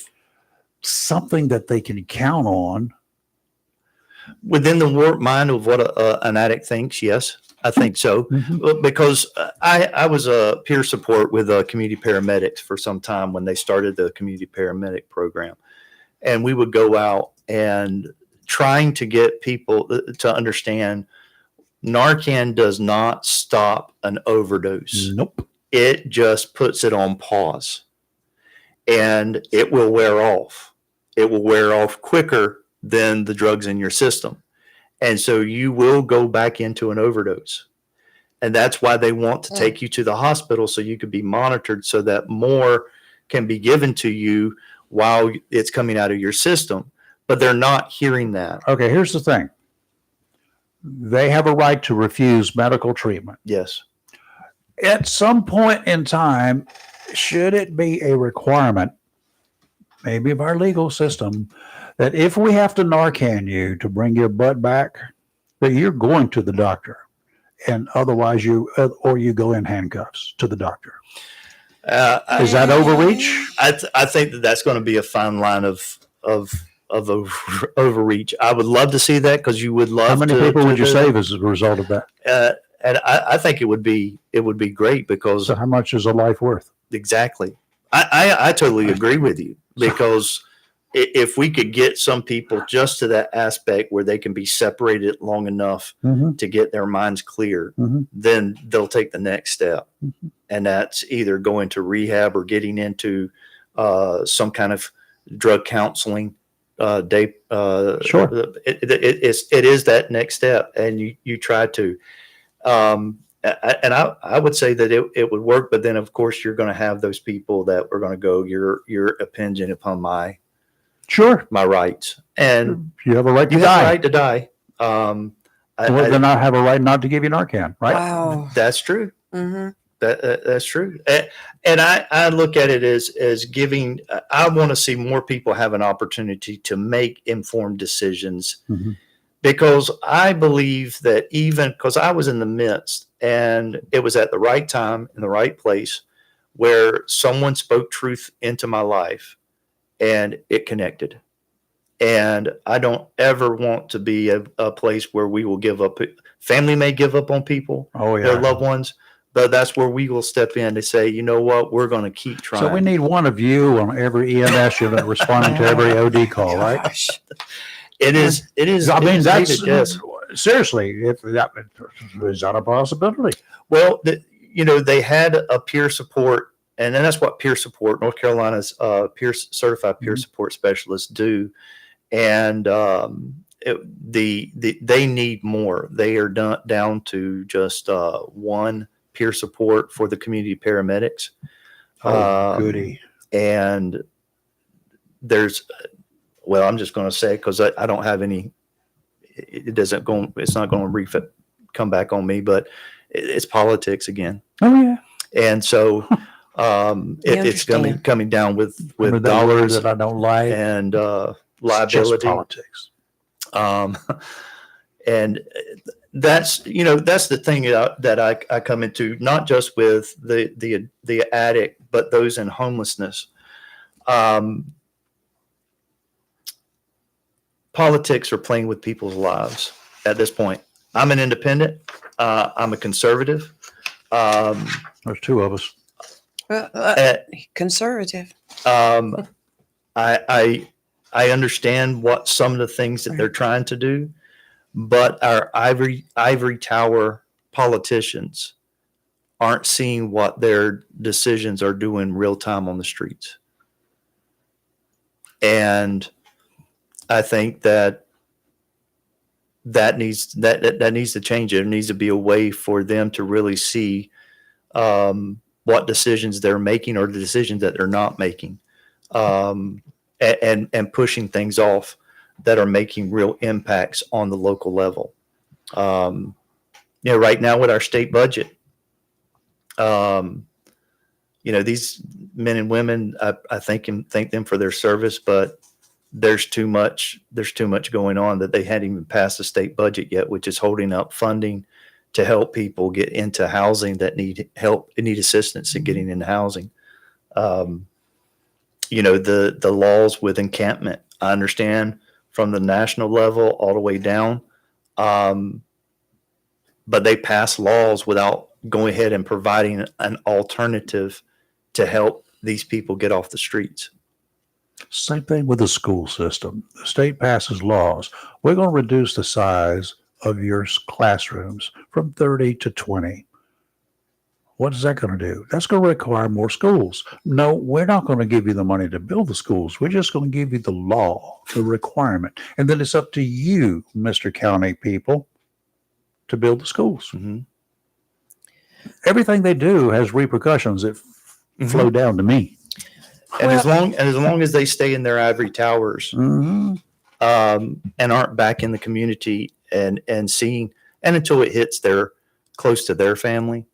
something that they can count on? Within the warped mind of what an addict thinks, yes, I think so. Mm-hmm. Because I was a peer support with community paramedics for some time when they started the community paramedic program. And we would go out and trying to get people to understand Narcan does not stop an overdose. Nope. It just puts it on pause, and it will wear off. It will wear off quicker than the drugs in your system. And so you will go back into an overdose. And that's why they want to take you to the hospital, so you could be monitored, so that more can be given to you while it's coming out of your system. But they're not hearing that. Okay, here's the thing. They have a right to refuse medical treatment. Yes. At some point in time, should it be a requirement, maybe of our legal system, that if we have to Narcan you to bring your butt back, that you're going to the doctor, and otherwise you go in handcuffs to the doctor? Is that overreach? I think that that's going to be a fine line of overreach. I would love to see that, because you would love. How many people would you save as a result of that? And I think it would be great, because So how much is a life worth? exactly. I totally agree with you, because if we could get some people just to that aspect where they can be separated long enough Mm-hmm. to get their minds clear, Mhm. then they'll take the next step. Mhm. And that's either going to rehab or getting into some kind of drug counseling. Day, Sure. It is that next step, and you try to. I would say that it would work, but then of course you're going to have those people that are going to go, you're impinging upon my Sure. rights, and You have a right to you have die. a right to die. Well, then I have a right not to give you Narcan, right? Wow. That's true. Mm-hmm. That's true. And I look at it as giving. I want to see more people have an opportunity to make informed decisions, Mhm. because I believe that, even because I was in the midst, and it was at the right time in the right place where someone spoke truth into my life, and it connected. And I don't ever want to be a place where we will give up. Family may give up on people, Oh, their yeah. loved ones, but that's where we will step in to say, you know what, we're going to keep trying. So we need one of you on every EMS unit responding to every OD call, right? Gosh. It is. I mean, that's needed, yes. seriously. If that is that a possibility? Well, they had a peer support, and then that's what peer support, North Carolina's certified peer Mhm. support specialists do. And they need more. They are down to just one peer support for the community paramedics. Oh, goody. And there's, well, I'm just going to say, because I don't have any, it's not going to come back on me, but it's politics again. Oh, yeah. And so it's coming down with Remember that word dollars that I don't like. and It's just liability. politics. And that's the thing that I come into, not just with the addict, but those in homelessness. Politics are playing with people's lives at this point. I'm an independent. I'm a conservative. There's two of us. Conservative. I understand what some of the things that they're trying to do, but our ivory tower politicians aren't seeing what their decisions are doing real time on the streets. And I think that needs to change. There needs to be a way for them to really see what decisions they're making, or the decisions that they're not making, and pushing things off that are making real impacts on the local level. Right now with our state budget, these men and women, I thank them for their service, but there's too much going on that they hadn't even passed the state budget yet, which is holding up funding to help people get into housing that need help and need assistance in getting into housing. The laws with encampment, I understand from the national level all the way down. But they pass laws without going ahead and providing an alternative to help these people get off the streets. Same thing with the school system. The state passes laws. We're going to reduce the size of your classrooms from 30 to 20. What is that going to do? That's going to require more schools. No, we're not going to give you the money to build the schools. We're just going to give you the law, the requirement. And then it's up to you, Mr. County people, to build the schools. Mm-hmm. Everything they do has repercussions that flow down to me. And as long as they stay in their ivory towers, and aren't back in the community and seeing, and until it hits close to their family,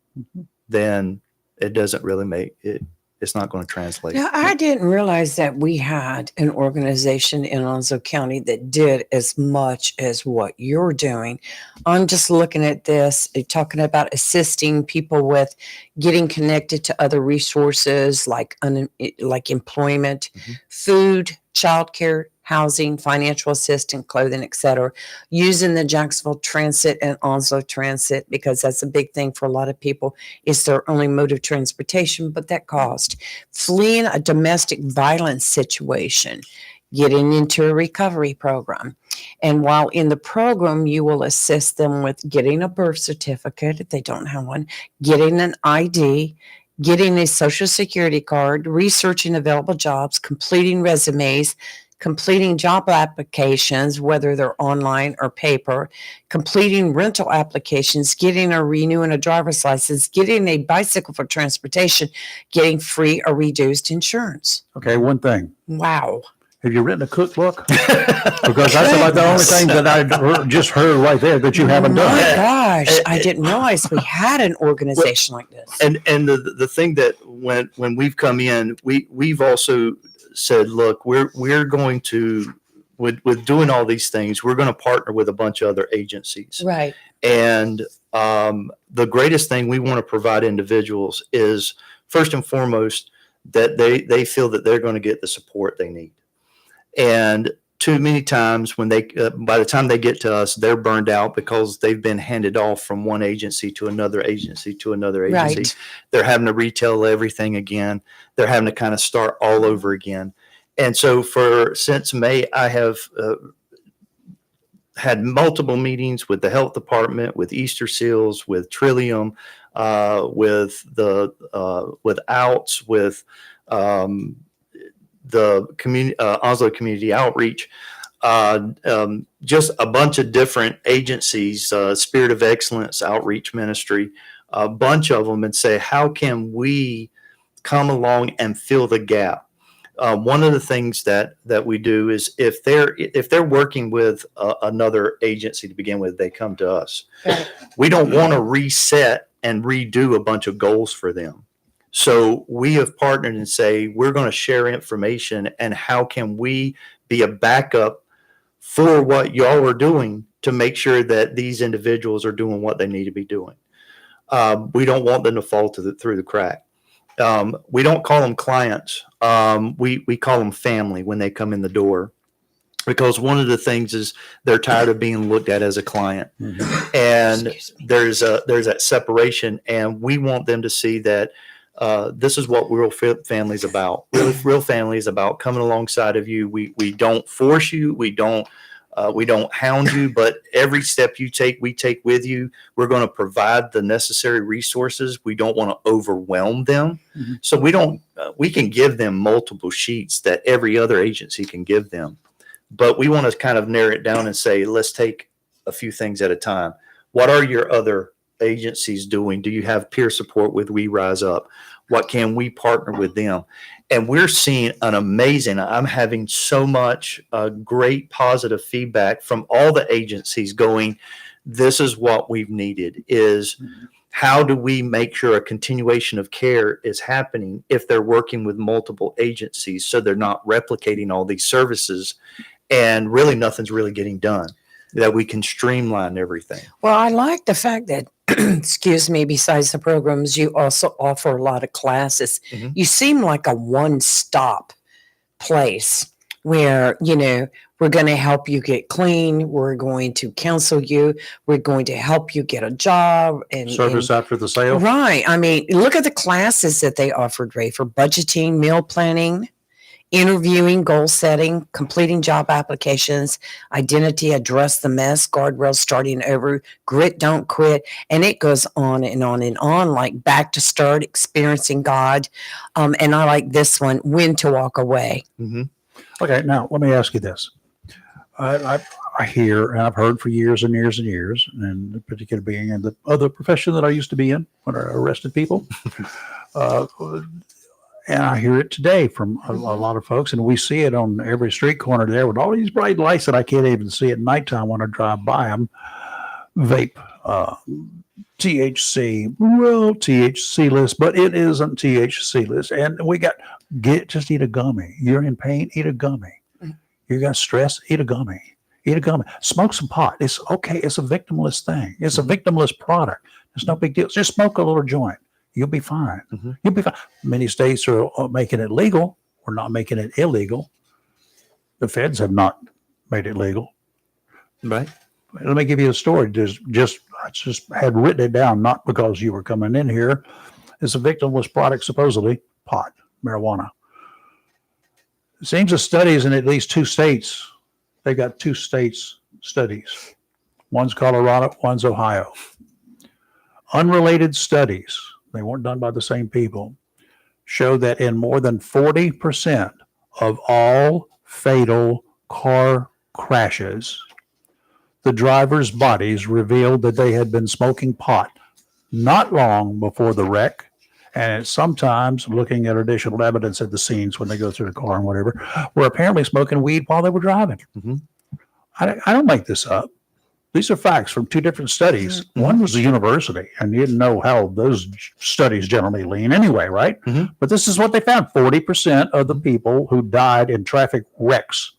then it doesn't really make it. It's not going to translate. Now, I didn't realize that we had an organization in Onslow County that did as much as what you're doing. I'm just looking at this, talking about assisting people with getting connected to other resources like employment, food, childcare, housing, financial assistance, clothing, etc. Using the Jacksonville Transit and Onslow Transit, because that's a big thing for a lot of people. It's their only mode of transportation, but that cost. Fleeing a domestic violence situation, getting into a recovery program. And while in the program, you will assist them with getting a birth certificate if they don't have one, getting an ID, getting a social security card, researching available jobs, completing resumes, completing job applications, whether they're online or paper, completing rental applications, getting or renewing a driver's license, getting a bicycle for transportation, getting free or reduced insurance. Okay, one thing. Wow. Have you written a cookbook? Because that's about the only thing that I just heard right there that you haven't done. My gosh, I didn't realize we had an organization like this. And the thing that when we've come in, we've also said, look, we're going to, with doing all these things, we're going to partner with a bunch of other agencies. Right. And the greatest thing we want to provide individuals is, first and foremost, that they feel that they're going to get the support they need. And too many times when by the time they get to us, they're burned out because they've been handed off from one agency to another agency to another agency. Right. They're having to retell everything again. They're having to kind of start all over again. And so since May, I have had multiple meetings with the health department, with Easter Seals, with Trillium, with OUTS, with the community, Onslow Community Outreach, just a bunch of different agencies, Spirit of Excellence Outreach Ministry, a bunch of them, and say, how can we come along and fill the gap? One of the things that we do is if they're working with another agency to begin with, they come to us. Right. We don't want to reset and redo a bunch of goals for them. So we have partnered and say, we're going to share information, and how can we be a backup for what y'all are doing to make sure that these individuals are doing what they need to be doing. We don't want them to fall through the crack. We don't call them clients. We call them family when they come in the door, because one of the things is they're tired of being looked at as a client. And there's that separation, and we want them to see that this is what real family is about. Real family is about coming alongside of you. We don't force you. We don't hound you, but every step you take, we take with you. We're going to provide the necessary resources. We don't want to overwhelm them. So we can give them multiple sheets that every other agency can give them, but we want to kind of narrow it down and say, let's take a few things at a time. What are your other agencies doing? Do you have peer support with We Rise Up? What can we partner with them? And we're seeing I'm having so much great positive feedback from all the agencies going, this is what we've needed, is how do we make sure a continuation of care is happening if they're working with multiple agencies, so they're not replicating all these services and really nothing's really getting done, that we can streamline everything. Well, I like the fact that, excuse me, besides the programs, you also offer a lot of classes. You seem like a one-stop place where, we're going to help you get clean. We're going to counsel you. We're going to help you get a job. And Service after the sale. Right. I mean, look at the classes that they offered, Ray, for budgeting, meal planning, interviewing, goal setting, completing job applications, identity, address the mess, guardrails, starting over, grit, don't quit. And it goes on and on and on, like back to start, experiencing God. And I like this one, when to walk away. Mm-hmm. Okay, now let me ask you this. I hear, and I've heard for years and years and years, and in particular being in the other profession that I used to be in when I arrested people. And I hear it today from a lot of folks, and we see it on every street corner there with all these bright lights that I can't even see at nighttime when I drive by them. Vape, THC, well, THC-less, but it isn't THC-less. And we got, just eat a gummy. You're in pain, eat a gummy. You got stress, eat a gummy. Eat a gummy. Smoke some pot. It's okay. It's a victimless thing. It's a victimless product. It's no big deal. Just smoke a little joint. You'll be fine. You'll be fine. Many states are making it legal. We're not making it illegal. The feds have not made it legal. Right. Let me give you a story. I just had written it down, not because you were coming in here. It's a victimless product, supposedly pot, marijuana. It seems the studies in at least 2 states, they got 2 states studies. One's Colorado, one's Ohio. Unrelated studies, they weren't done by the same people, show that in more than 40% of all fatal car crashes, the drivers' bodies revealed that they had been smoking pot not long before the wreck, and sometimes looking at additional evidence at the scenes when they go through the car and whatever, were apparently smoking weed while they were driving. I don't make this up. These are facts from 2 different studies. One was a university, and you didn't know how those studies generally lean anyway, right? But this is what they found. 40% of the people who died in traffic wrecks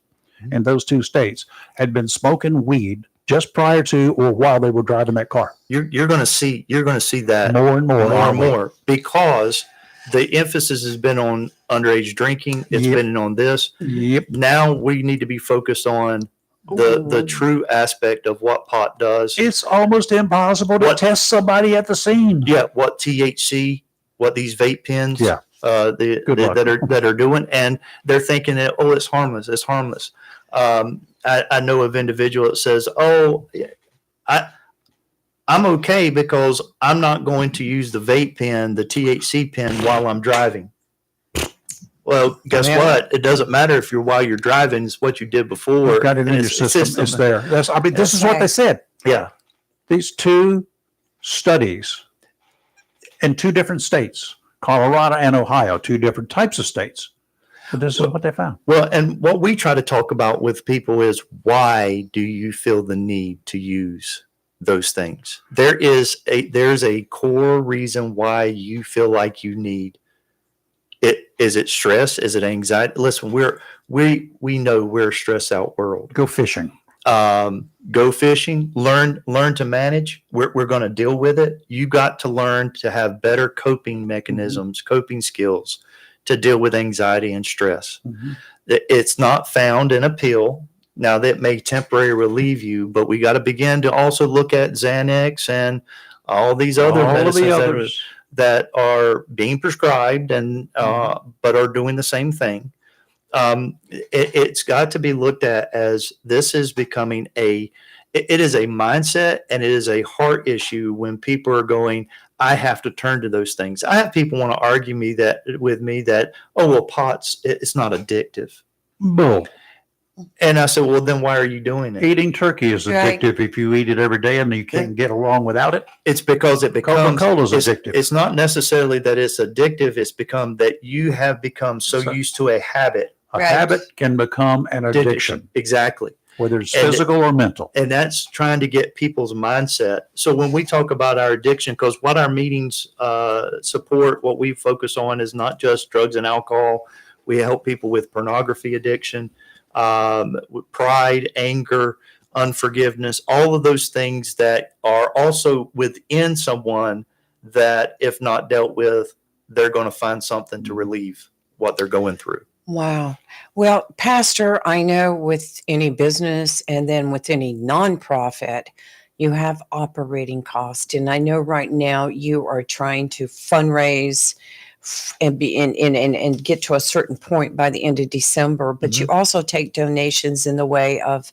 in those 2 states had been smoking weed just prior to or while they were driving that car. You're going to see that More and more, because the emphasis has been on underage drinking. It's Yep. been on this. Yep. Now we need to be focused on the true aspect of what pot does. It's almost impossible to test somebody at the scene. Yeah, what THC, what these vape pens, Yeah. that are doing, and they're thinking that it's harmless. It's harmless. I know of individual that says, I'm okay because I'm not going to use the vape pen, the THC pen while I'm driving. Well, guess what? It doesn't matter if while you're driving, it's what you did before. You've got it in your system. It's there. This is what they said. Yeah. These 2 studies in 2 different states, Colorado and Ohio, 2 different types of states. But this is what they found. Well, and what we try to talk about with people is, why do you feel the need to use those things? There's a core reason why you feel like you need it. Is it stress? Is it anxiety? Listen, we know we're a stressed out world. Go fishing. Go fishing. Learn to manage. We're going to deal with it. You got to learn to have better coping mechanisms, coping skills to deal with anxiety and stress. It's not found in a pill. Now, that may temporarily relieve you, but we got to begin to also look at Xanax and all these other medicines that are being prescribed and but are doing the same thing. It's got to be looked at as this is becoming it is a mindset, and it is a heart issue when people are going, I have to turn to those things. I have people want to argue with me that, pot's, it's not addictive. Bull. And I said, well, then why are you doing it? Eating turkey is addictive if you eat it every day and you can't get along without it. It's because it becomes Coca-Cola's addictive. It's not necessarily that it's addictive. It's become that you have become so used to a habit. A habit can become an addiction. Exactly. Whether it's physical or mental. And that's trying to get people's mindset. So when we talk about our addiction, because what our meetings support, what we focus on is not just drugs and alcohol. We help people with pornography addiction, with pride, anger, unforgiveness, all of those things that are also within someone that, if not dealt with, they're going to find something to relieve what they're going through. Wow. Well, Pastor, I know with any business and then with any nonprofit, you have operating costs. And I know right now you are trying to fundraise and be and get to a certain point by the end of December. But you also take donations in the way of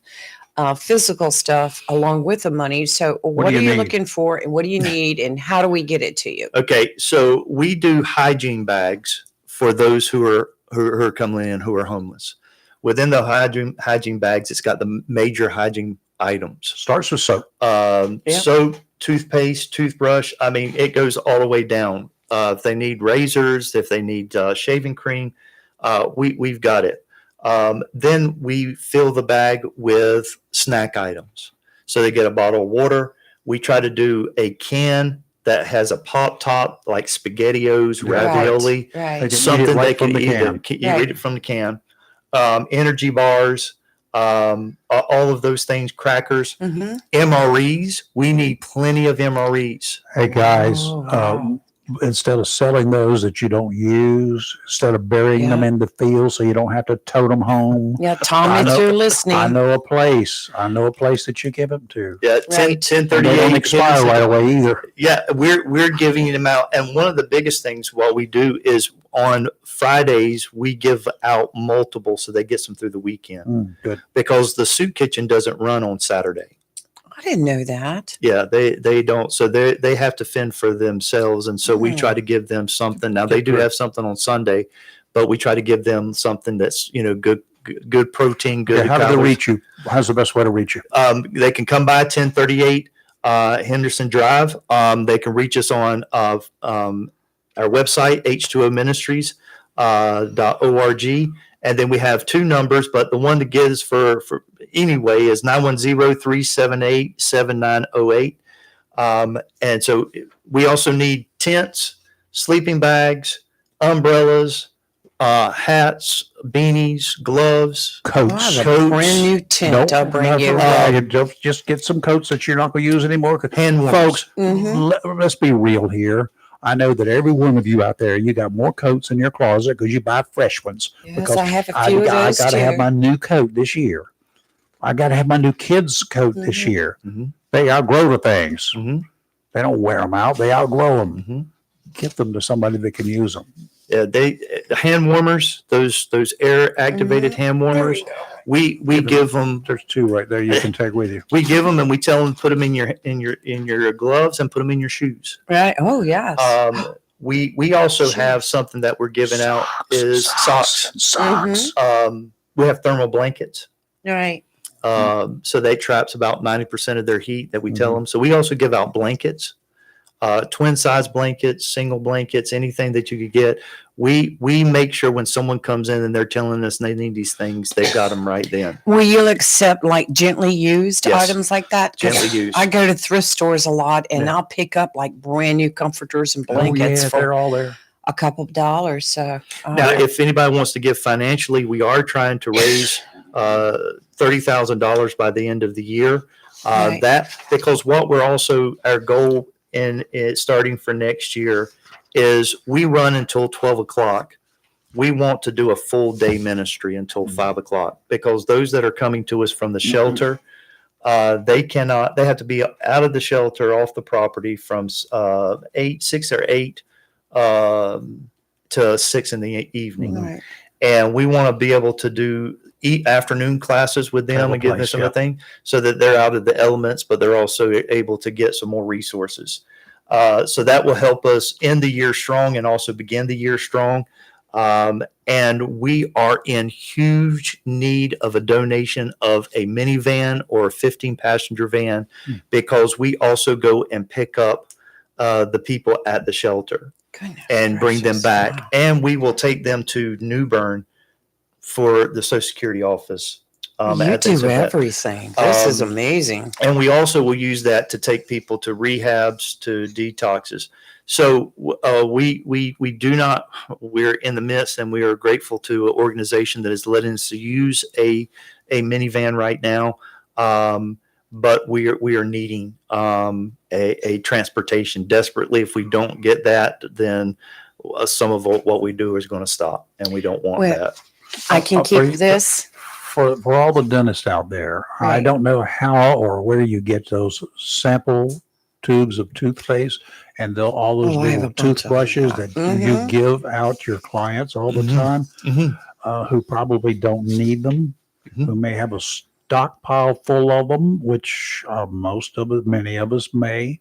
physical stuff along with the money. So what do are you you need? looking for, and what do you need, and how do we get it to you? Okay, so we do hygiene bags for those who are coming in who are homeless. Within the hygiene bags, it's got the major hygiene items. Starts with soap. Yeah. Soap, toothpaste, toothbrush. I mean, it goes all the way down. If they need razors, if they need shaving cream, we've got it. Then we fill the bag with snack items. So they get a bottle of water. We try to do a can that has a pop top like SpaghettiOs, ravioli, Right. They can eat it something right they from can the eat. can. You Right. eat it from the can. Energy bars, all of those things, crackers, Mm-hmm. MREs. We need plenty of MREs. Hey guys, Wow. instead of selling those that you don't use, instead of burying them Yeah. in the field so you don't have to tote them home, Yeah, Tom, I if know- you're listening, I know a place. that you give them to. Yeah, Right. 1038. And they don't expire right away either. Yeah, we're giving them out, and one of the biggest things what we do is on Fridays we give out multiple, so they get some through the weekend Good. because the soup kitchen doesn't run on Saturday. I didn't know that. Yeah, they don't, so they have to fend for themselves, and so we Hmm. try to give them something. Now they Good do grief. have something on Sunday, but we try to give them something that's good protein, good. Okay, how do they calories. reach you? How's the best way to reach you? They can come by 1038 Henderson Drive. They can reach us on our website, h2oministries.org. And then we have two numbers, but the one to get is for anyway is 910-378-7908. And so we also need tents, sleeping bags, umbrellas, hats, beanies, gloves, I Coats. have a brand new tent I'll bring you. Just get some coats that you're not going to use anymore. hand warmers. Folks, Mhm. let's be real here. I know that every one of you out there, you got more coats in your closet because you buy fresh ones. Yes, because I have a few of those got to have too. my new coat this year. I got to have my new kids' coat this Mhm. year. Mhm. They outgrow the things. Mhm. They don't wear them out. They outgrow them. Mhm. Get them to somebody that can use them. Yeah, hand warmers, those air activated hand warmers. We give them. There's two right there you can take with you. We give them and we tell them to put them in your gloves and put them in your shoes. Right. Oh, yes. We also have something that we're giving out is socks. Socks. We have thermal blankets. Right. So they traps about 90% of their heat that we tell them. So we also give out blankets, twin size blankets, single blankets, anything that you could get. We make sure when someone comes in and they're telling us they need these things, they got them right then. Will you accept like gently used Yes. items like that? 'Cause Gently used. I go to thrift stores a lot, and Yeah. I'll pick up like brand new comforters and Oh, blankets yeah, for they're all there. a couple of dollars. So Now, if anybody wants to give financially, we are trying to raise $30,000 by the end of the year. Right. That because what we're also our goal in starting for next year is we run until 12 o'clock. We want to do a full day ministry until 5 o'clock because those that are coming to us from the shelter, they have to be out of the shelter off the property from 6 or 8 to 6 in the evening. right. And we want to be able to do afternoon classes with them Have a and give them place, some yeah. of the thing so that they're out of the elements, but they're also able to get some more resources. So that will help us end the year strong and also begin the year strong. And we are in huge need of a donation of a minivan or a 15-passenger van because we also go and pick up the people at the shelter Goodness and bring them gracious. back. Wow. And we will take them to New Bern for the Social Security office. You at things do like that. everything. This is Um, amazing. And we also will use that to take people to rehabs, to detoxes. So we do not, we're in the midst and we are grateful to an organization that is letting us use a minivan right now. But we are needing a transportation desperately. If we don't get that, then some of what we do is going to stop, and we don't want Well, that. I can for you- keep this. For all the dentists out there, I Right. don't know how or where you get those sample tubes of toothpaste, and all those Oh, I have little a bunch of toothbrushes them. that you give out your clients all the time, who probably don't need them, who may have a stockpile full of them, which most of us, many of us may,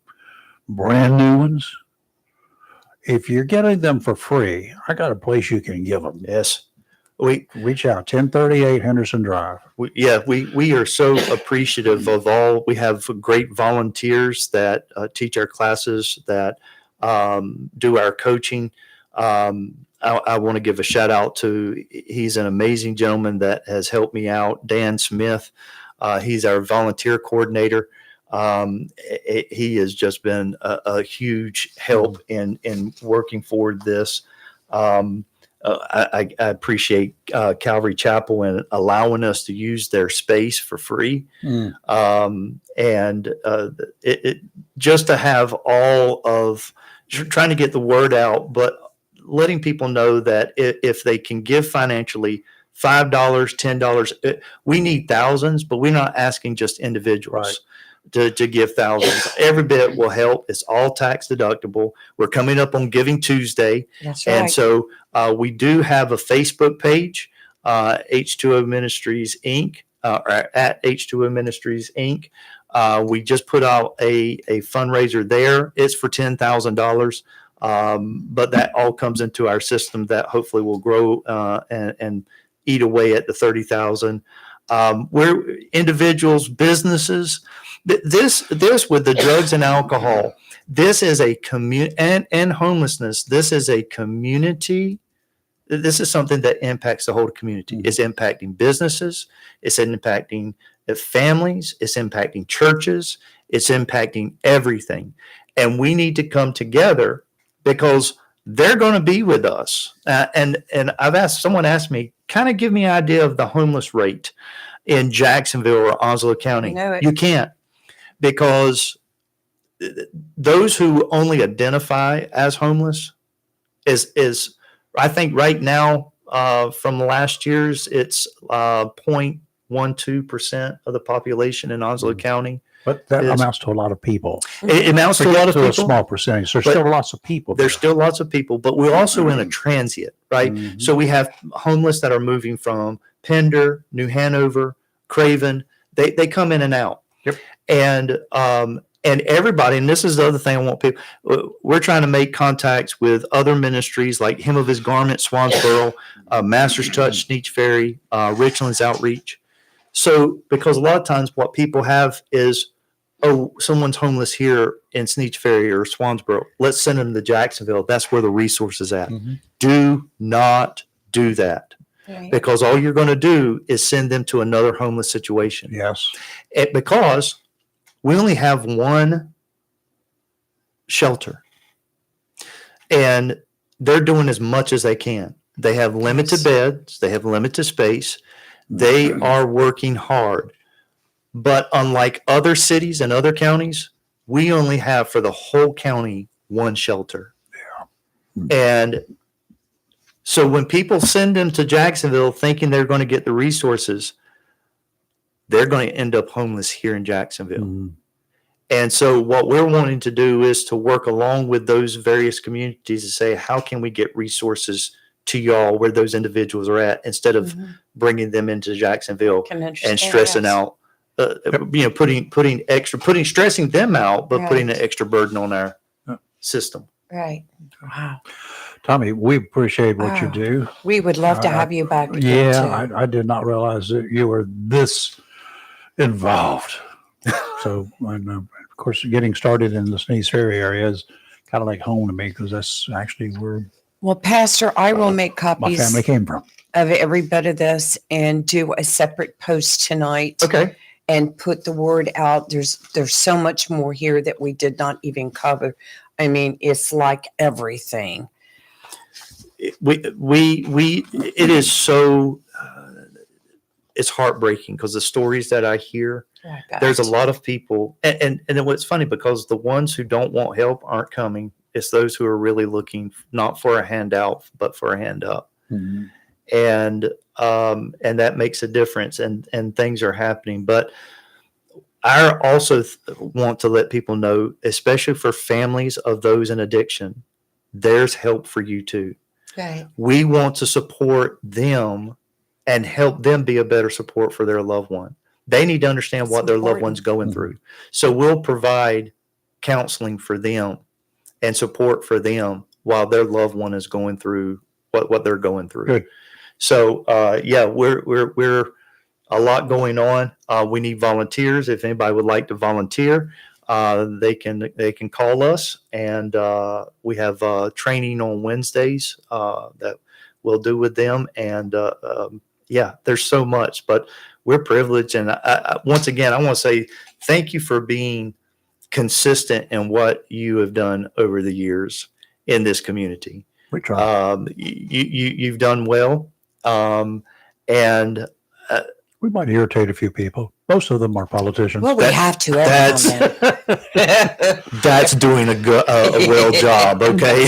brand new ones. If you're getting them for free, I got a place you can give them. Yes. Reach out, 1038 Henderson Drive. We are so appreciative of all. We have great volunteers that teach our classes, that do our coaching. I want to give a shout out to, he's an amazing gentleman that has helped me out, Dan Smith. He's our volunteer coordinator. He has just been a huge help in working forward this. I appreciate Calvary Chapel and allowing us to use their space for free. It just to have all of trying to get the word out, but letting people know that if they can give financially, $5, $10, we need thousands, but we're not asking just individuals to give thousands. Every bit will help. It's all tax deductible. We're coming up on Giving Tuesday. That's right. And so we do have a Facebook page, H2O Ministries Inc., or at H2O Ministries Inc. We just put out a fundraiser there. It's for $10,000. But that all comes into our system that hopefully will grow and eat away at the 30,000. We're individuals, businesses. This with the drugs and alcohol, this is a community, and homelessness. This is a community. This is something that impacts the whole community. It's impacting businesses. It's impacting families. It's impacting churches. It's impacting everything. And we need to come together because they're going to be with us. And someone asked me, kind of give me an idea of the homeless rate in Jacksonville or Onslow County. You can't, because those who only identify as homeless is I think right now from last year's, it's 0.12% of the population in Onslow County. But that amounts to a lot of people. It amounts to a lot of people. A small percentage. There's still lots of people. There's still lots of people, but we're also in a transient, right? So we have homeless that are moving from Pender, New Hanover, Craven. They come in and out. Yep. And everybody, and this is the other thing I want people, we're trying to make contacts with other ministries like Hem of His Garment, Swansboro, Master's Touch, Sneech Ferry, Richlands Outreach. So, because a lot of times what people have is, oh, someone's homeless here in Sneech Ferry or Swansboro. Let's send them to Jacksonville. That's where the resource is at. Do not do that. Right. Because all you're going to do is send them to another homeless situation. Yes. Because we only have one shelter. And they're doing as much as they can. They have limited beds. They have limited space. They are working hard. But unlike other cities and other counties, we only have for the whole county one shelter. And so when people send them to Jacksonville thinking they're going to get the resources, they're going to end up homeless here in Jacksonville. And so what we're wanting to do is to work along with those various communities to say, how can we get resources to y'all where those individuals are at, instead of bringing them into Jacksonville and stressing out, stressing them out, but putting an extra burden on our system. Right. Wow. Tommy, we appreciate what you do. We would love to have you back again, too. I did not realize that you were this involved. So, and, of course, getting started in the Sneeze Ferry area is kind of like home to me, because that's actually where Well, Pastor, I will make my copies family came from. of every bit of this and do a separate post tonight. Okay. And put the word out. There's so much more here that we did not even cover. I mean, it's like everything. It is so, it's heartbreaking, because the stories that I hear, there's a lot of people, and then what's funny, because the ones who don't want help aren't coming. It's those who are really looking not for a handout, but for a hand up. And that makes a difference, and things are happening. But I also want to let people know, especially for families of those in addiction, there's help for you too. Right. We want to support them and help them be a better support for their loved one. They need to understand It's what their loved important. one's going through. So we'll provide counseling for them and support for them while their loved one is going through what they're going through. Good. So yeah, we're a lot going on. We need volunteers. If anybody would like to volunteer, they can call us, and we have training on Wednesdays that we'll do with them. And yeah, there's so much, but we're privileged. And once again, I want to say thank you for being consistent in what you have done over the years in this community. We try. You've done well, and We might irritate a few people. Most of them are politicians. Well, we have to every now and then. that's doing a well job. Okay.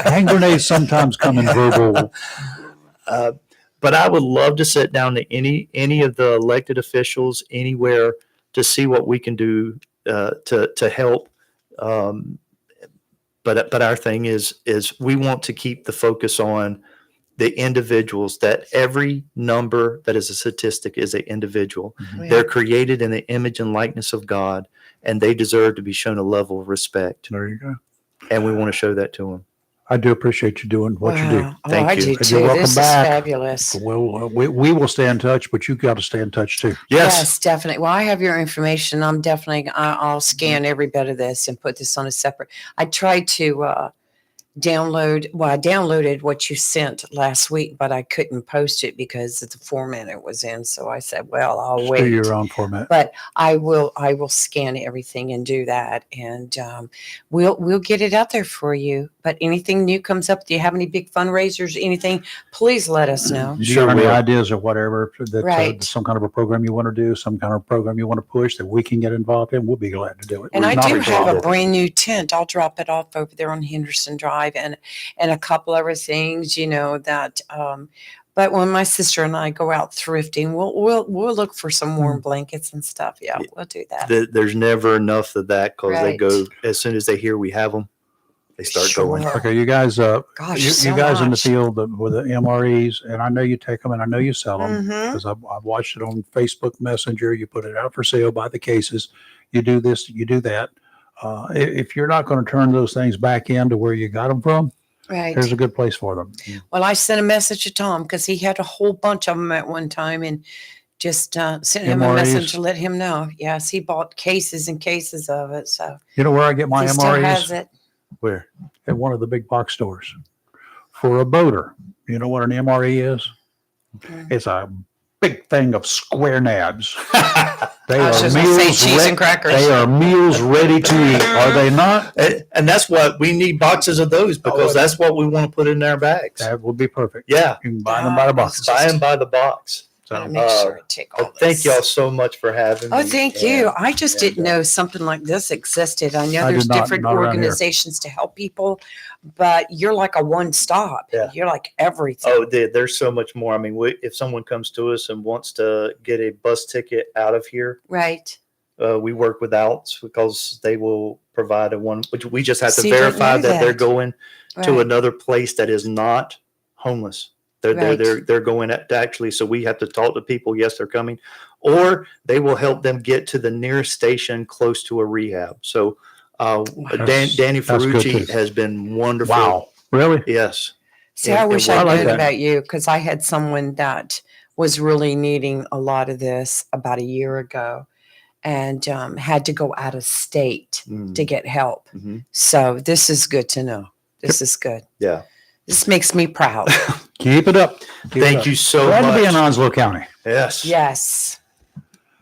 Hand grenades sometimes come in verbal. But I would love to sit down to any of the elected officials anywhere to see what we can do to help. But our thing is we want to keep the focus on the individuals. That every number that is a statistic is an individual. Mhm. They're created in the image and likeness of God, and they deserve to be shown a level of respect. There you go. And we want to show that to them. I do appreciate you doing what you do. Wow. Oh, Thank I you. do And you're too. welcome This back. is fabulous. We will stay in touch, but you got to stay in touch too. Yes, definitely. Well, I have your information. I'll scan every bit of this and put this on a separate. I tried to I downloaded what you sent last week, but I couldn't post it because of the format it was in. So I said, well, I'll Just wait. do your own format. But I will scan everything and do that, and we'll get it out there for you. But anything new comes up, do you have any big fundraisers, anything, please let us know. Do you have any will. ideas or whatever that Right. some kind of a program you want to do, some kind of program you want to push that we can get involved in? We'll be glad to do it. And We're I not do have a involved. brand new tent. I'll drop it off over there on Henderson Drive, and a couple other things, that. But when my sister and I go out thrifting, we'll look for some warm blankets and stuff. Yeah, we'll do that. There's never enough of that because they Right. go as soon as they hear we have them, they start going. Sure. Okay, you guys, Gosh, you so guys in the much. field with the MREs, and I know you take them and I know you sell them Mhm. because I've watched it on Facebook Messenger. You put it out for sale by the cases. You do this, you do that. If you're not going to turn those things back into where you got them from, Right. there's a good place for them. Well, I sent a message to Tom because he had a whole bunch of them at one time, and just sent him a MREs. message to let him know. Yes, he bought cases and cases of it. So You know where I get my he still has MREs? it. Where? At one of the big box stores. For a boater, you know what an MRE is? Mhm. It's a big thing of square nabs. They I was are just gonna say meals. cheese and crackers. They are meals ready to eat. Are they not? And that's what we need, boxes of those, because that's what we want to put in our bags. That would be perfect. Yeah, You can buy them by the box. buy them by the box. Gotta So, make sure I take all But thank this. y'all so much for having me. Oh, thank you. And I just didn't know something like this existed. I know I there's did not, different not around here. organizations to help people, but you're like a one stop. Yeah. You're like everything. Oh, there's so much more. I mean, if someone comes to us and wants to get a bus ticket out of here, Right. we work with outs because they will provide a one, which we just have to See, didn't verify know that they're that. going to Right. another place that is not homeless. They're Right. they're going to actually. So we have to talk to people. Yes, they're coming, or they will help them get to the nearest station close to a rehab. So Danny That's good Ferrucci too. has been wonderful. wow. Really? Yes. See, And- I and wish what- I'd I like known that. about you because I had someone that was really needing a lot of this about a year ago and had to go out of state Mm. to get help. Mhm. So this is good to know. This is good. Yeah. This makes me proud. Keep it up. Keep it Thank up. you so Glad much. to be in Onslow County. Yes. Yes.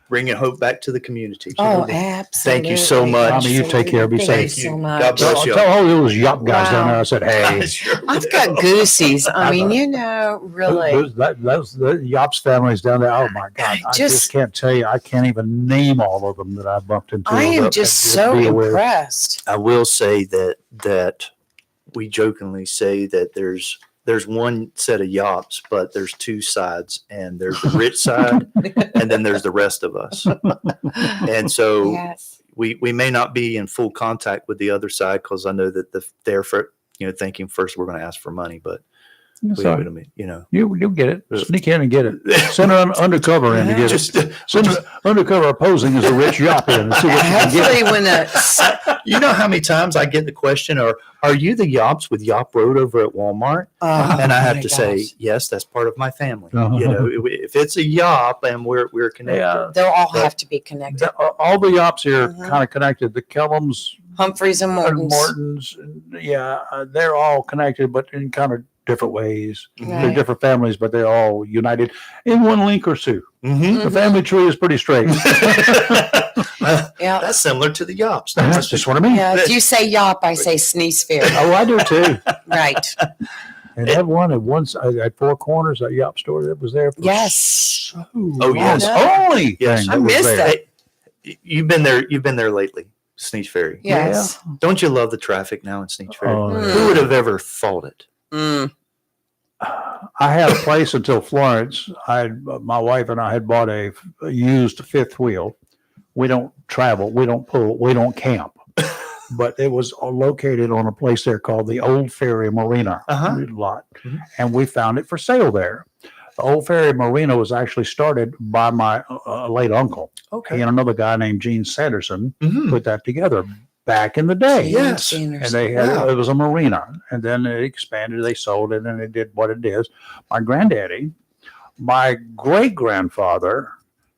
Bringing hope back to the community. Oh, absolutely. Thank you so much. Tommy, you take care. Be Thank safe. you so God much. bless you. Tell all those yup guys down Wow. there. I said, hey. Sure I've will. got goosies. I mean, really. Those the Yops families down there. Oh my God! I just can't tell you. I can't even name all of them that I bumped into. I am But just so be aware. impressed. I will say that we jokingly say that there's there's one set of yops, but there's two sides, and there's the rich side, and then there's the rest of us. And so Yes. we may not be in full contact with the other side, because I know that they're for, thinking first we're going to ask for money, but So you'll get it. Sneak in and get it. Send an undercover in to get just it. Send an undercover posing as a rich yop in and see what you can get. Hopefully, when the you know how many times I get the question, are you the yops with Yop Road over at Walmart? And I have to say, yes, that's part of my family. If it's a yop and we're connected. Yeah. they'll all have to be connected. All the yops here are Mhm. kind of connected. The Kellums Humphreys and and Mortons. Mortons, they're all connected, but in kind of different ways. They're Right. different families, but they're all united in one link or two. Mm-hmm. The family tree is pretty straight. Yeah. That's similar to the yops. That's just what I mean. Yeah. If you say yop, I say sneeze fair. Oh, I do too. Right. And that one at Four Corners, that yop store that was there. For Yes. So Oh, yes. long. Only Yes. thing I that was missed there. that. You've been there lately, Sneeze Ferry. Yes. Don't you love the traffic now in Sneeze Ferry? Oh, Mm. Who would have ever thought it? Mm. I had a place until Florence. My wife and I had bought a used fifth wheel. We don't travel, we don't pull, we don't camp. But it was located on a place there called the Old Ferry Marina lot. Mhm. And we found it for sale there. The Old Ferry Marina was actually started by my late uncle. He and another guy named Gene Sanderson Mhm. put that together back in the day. Yes. And they had Wow. it was a marina, and then it expanded. They sold it, and it did what it is. My granddaddy, my great grandfather,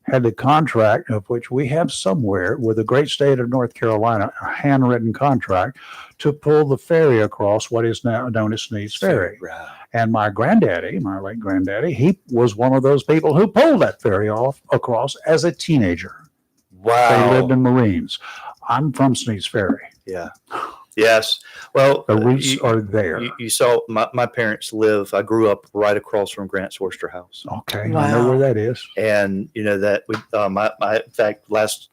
had the contract of which we have somewhere with the great state of North Carolina, a handwritten contract to pull the ferry across what is now known as Sneed's Ferry. Right. And my granddaddy, my late granddaddy, he was one of those people who pulled that ferry across as a teenager. Wow. They lived in Marines. I'm from Sneed's Ferry. Yeah. Yes. Well, The roots are there. You saw my parents live. I grew up right across from Grant's Oyster House, Okay, I know Wow. where that is. and that we. My in fact, was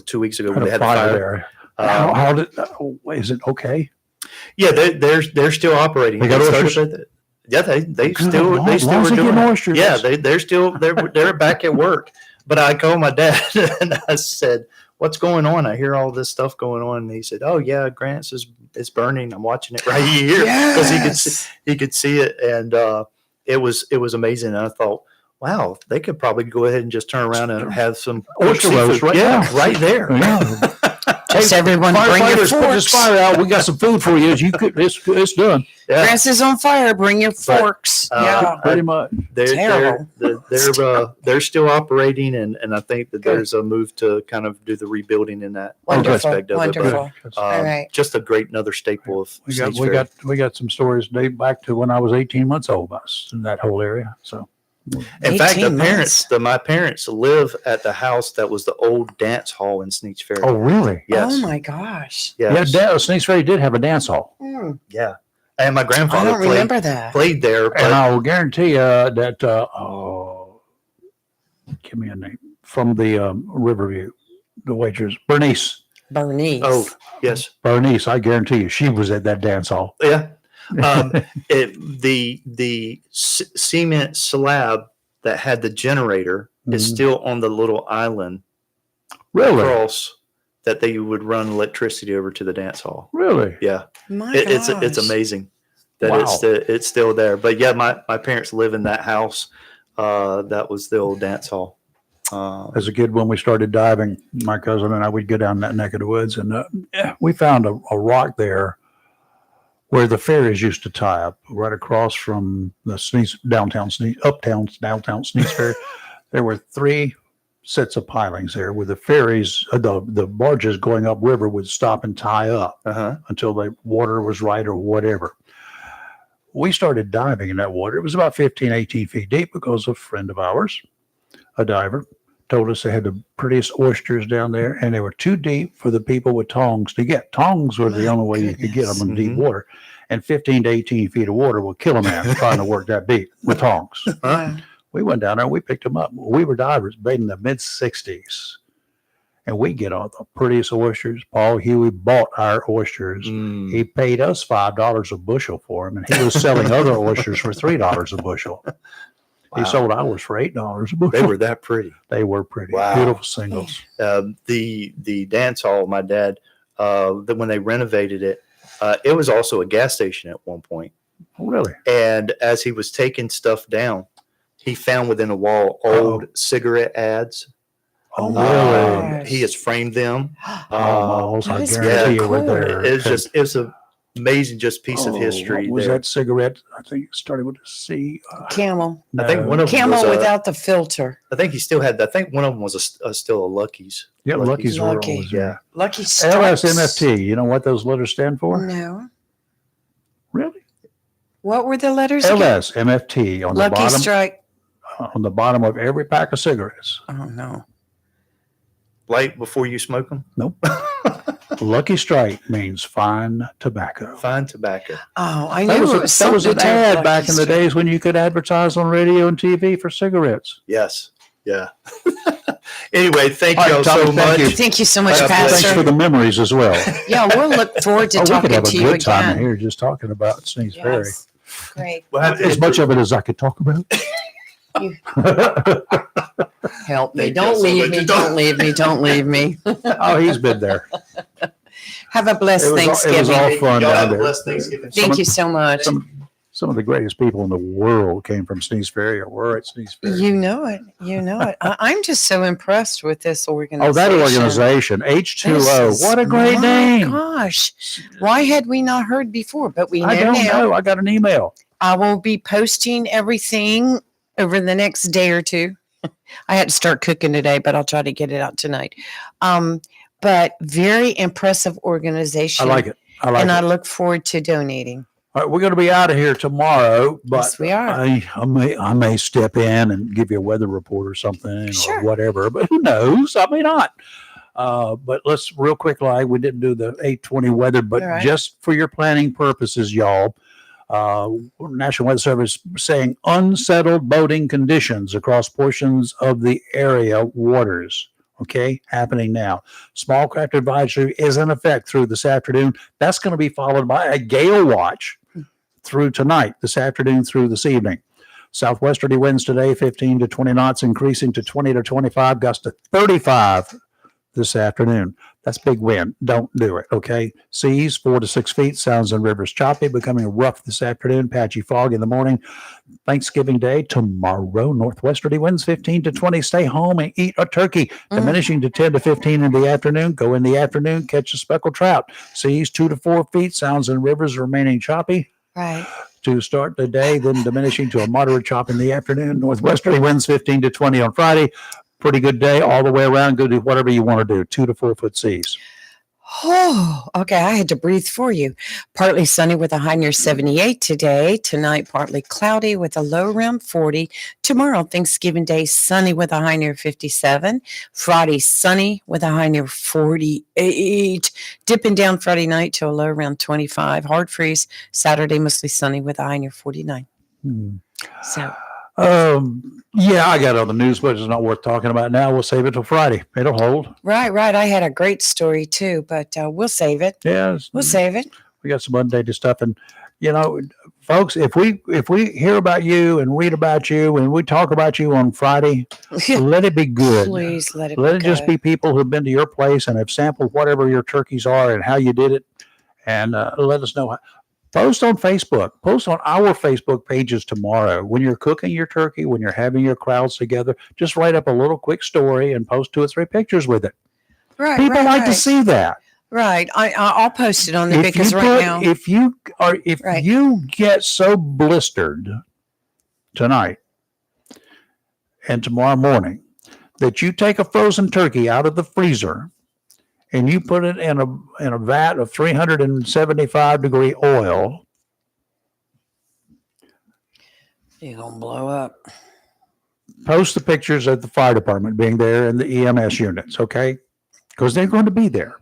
2 weeks ago when Had they a had the fire fire. there. Um, How did? Is it okay? Yeah, they're still operating. They got started oysters? with it. Yeah, they Good still Lord, they as still long as were they doing get it. oysters. Yeah, they're still they're back at work. But I called my dad and I said, "What's going on? I hear all this stuff going on." And he said, "Oh yeah, Grant's is burning. I'm watching it right here because he could see it, and it was amazing." And I thought, wow, they could probably go ahead and just turn around and have some Oyster seafood. roast right yeah, now. right there. Yeah. Just everyone bring your Firefighters, put this forks. fire out. We got some food for you. It's done. Yeah. Grass is on fire. Bring your But, forks. uh, Pretty much. They're Terrible. they're still operating, and I think that there's a move to kind of do the rebuilding in that Wonderful. aspect of Wonderful. it. But, All right. just a great another staple of Sneed's Ferry. We got some stories date back to when I was 18 months old in that whole area. So In fact, 18 months. my parents live at the house that was the old dance hall in Sneed's Ferry. oh really? Yes. Oh my gosh. Yes. Yeah, Sneed's Ferry did have a dance hall. Yeah. And my I grandfather don't remember that. played there. But And I will guarantee you that, give me a name, from the Riverview, the waitress, Bernice. Bernice. oh, yes. Bernice, I guarantee you, she was at that dance hall. Yeah. The cement slab that had the generator is Mhm. still on the little island Really? across that they would run electricity over to the dance hall. Really? Yeah. My It's gosh. amazing that Wow. it's still there. But yeah, my parents live in that house. That was the old dance hall. As a kid, when we started diving, my cousin and I, we'd go down that neck of the woods, and we found a rock there where the ferries used to tie up, right across from the downtown Sneeze Ferry. There were 3 sets of pilings there where the ferries, the barges going upriver would stop and tie up until the water was right or whatever. We started diving in that water. It was about 15, 18 feet deep because a friend of ours, a diver, told us they had the prettiest oysters down there, and they were too deep for the people with tongs to get. Tongs were the My only way you could get them in deep Mhm. water, and 15 to 18 feet of water will kill a man trying to work that deep with tongs. Yeah. We went down there and we picked them up. We were divers, made in the mid-60s, and we get all the prettiest oysters. Paul Huey bought our oysters. Mm. He paid us $5 a bushel for them, and he was selling other oysters for $3 a bushel. Wow. He sold ours for $8 a bushel. They were that pretty. They were pretty. Wow. Beautiful singles. The dance hall, my dad, when they renovated it, it was also a gas station at one point. Oh, really? And as he was taking stuff down, he found within a wall old cigarette ads. Oh, my really? gosh. He has framed them. Almost, I that is guarantee really you were cool. there. It's an amazing just piece of history. What was there. that cigarette? I think it started with a C. Camel. I think one of them Camel was without the filter. I think he still had. I think one of them was still a Lucky's. Yeah, Lucky's were Lucky. always there. Lucky Strikes. LSMFT. You know what those letters stand for? No. Really? What were the letters again? LSMFT on the Lucky bottom. Strike. On the bottom of every pack of cigarettes. Oh, no. Light before you smoke them. Nope. Lucky Strike means fine tobacco. Fine tobacco. Oh, I That knew was, it a, was that was an something about ad Lucky back in the Strike. days when you could advertise on radio and TV for cigarettes. Yes. Yeah. Anyway, thank All you all right, Tommy, so thank much. you. Thank you so much, God bless Thanks for Pastor. the memories as well. Yeah, we'll look forward to We could talking have a to you good time again. here just talking about Sneeze Ferry. Yes. Great. We'll have to As get much through- of it as I could talk about. Help me. Thank you Don't so leave much. me. Don't leave me. Don't leave me. Oh, he's been there. Have a blessed It was Thanksgiving. all fun Y'all down have a there. blessed Thanksgiving. Thank you so much. Some of the greatest people in the world came from Sneeze Ferry or were at Sneeze Ferry. You know it. You know it. I'm just so impressed with this organization. Oh, that organization, H2O. This is- What a great my name. Gosh. Why had we not heard before? But we know I don't now. know. I got an email. I will be posting everything over the next day or two. I had to start cooking today, but I'll try to get it out tonight. But very impressive I organization. like it. I like and it. I look forward to donating. All right, we're going to be out of here tomorrow, but Yes, we are. I may step in and give you a weather report or something Sure. or whatever, but who knows? I may not. But let's real quick, like we didn't do the 8:20 weather, but All right. just for your planning purposes, y'all, National Weather Service saying unsettled boating conditions across portions of the area waters. Okay, happening now. Small craft advisory is in effect through this afternoon. That's going to be followed by a gale watch through tonight, this afternoon through this evening. Southwesterly winds today, 15 to 20 knots, increasing to 20 to 25, gusts to 35 this afternoon. That's big wind. Don't do it, okay? Seas 4 to 6 feet, sounds and rivers choppy, becoming rough this afternoon, patchy fog in the morning. Thanksgiving Day tomorrow, northwesterly winds 15 to 20. Stay home and eat a turkey, diminishing to 10 to 15 in the afternoon. Go in the afternoon, catch a speckled trout. Seas 2 to 4 feet, sounds and rivers remaining choppy Right. to start the day, then diminishing to a moderate chop in the afternoon. Northwesterly winds 15 to 20 on Friday. Pretty good day all the way around. Go do whatever you want to do. 2 to 4 foot seas. Oh, okay. I had to breathe for you. Partly sunny with a high near 78 today. Tonight, partly cloudy with a low around 40. Tomorrow, Thanksgiving Day, sunny with a high near 57. Friday, sunny with a high near 48. Dipping down Friday night to a low around 25. Hard freeze. Saturday, mostly sunny with a high near 49. So, Yeah, I got other news, but it's not worth talking about now. We'll save it till Friday. It'll hold. right. I had a great story too, but we'll save it. Yeah, We'll save it. we got some undated stuff, and you know, folks, if we hear about you and read about you and we talk about you on Friday, let it be good. Please let it Let it be just good. be people who've been to your place and have sampled whatever your turkeys are and how you did it, and let us know. Post on Facebook. Post on our Facebook pages tomorrow. When you're cooking your turkey, when you're having your crowds together, just write up a little quick story and post 2 or 3 pictures with it. Right. People right, like right. to see that. Right. I'll post it on there If because you right put- now. if Right. you get so blistered tonight and tomorrow morning that you take a frozen turkey out of the freezer and you put it in a vat of 375-degree oil, You're going to blow up. post the pictures of the fire department being there and the EMS units, okay? Because they're going to be there.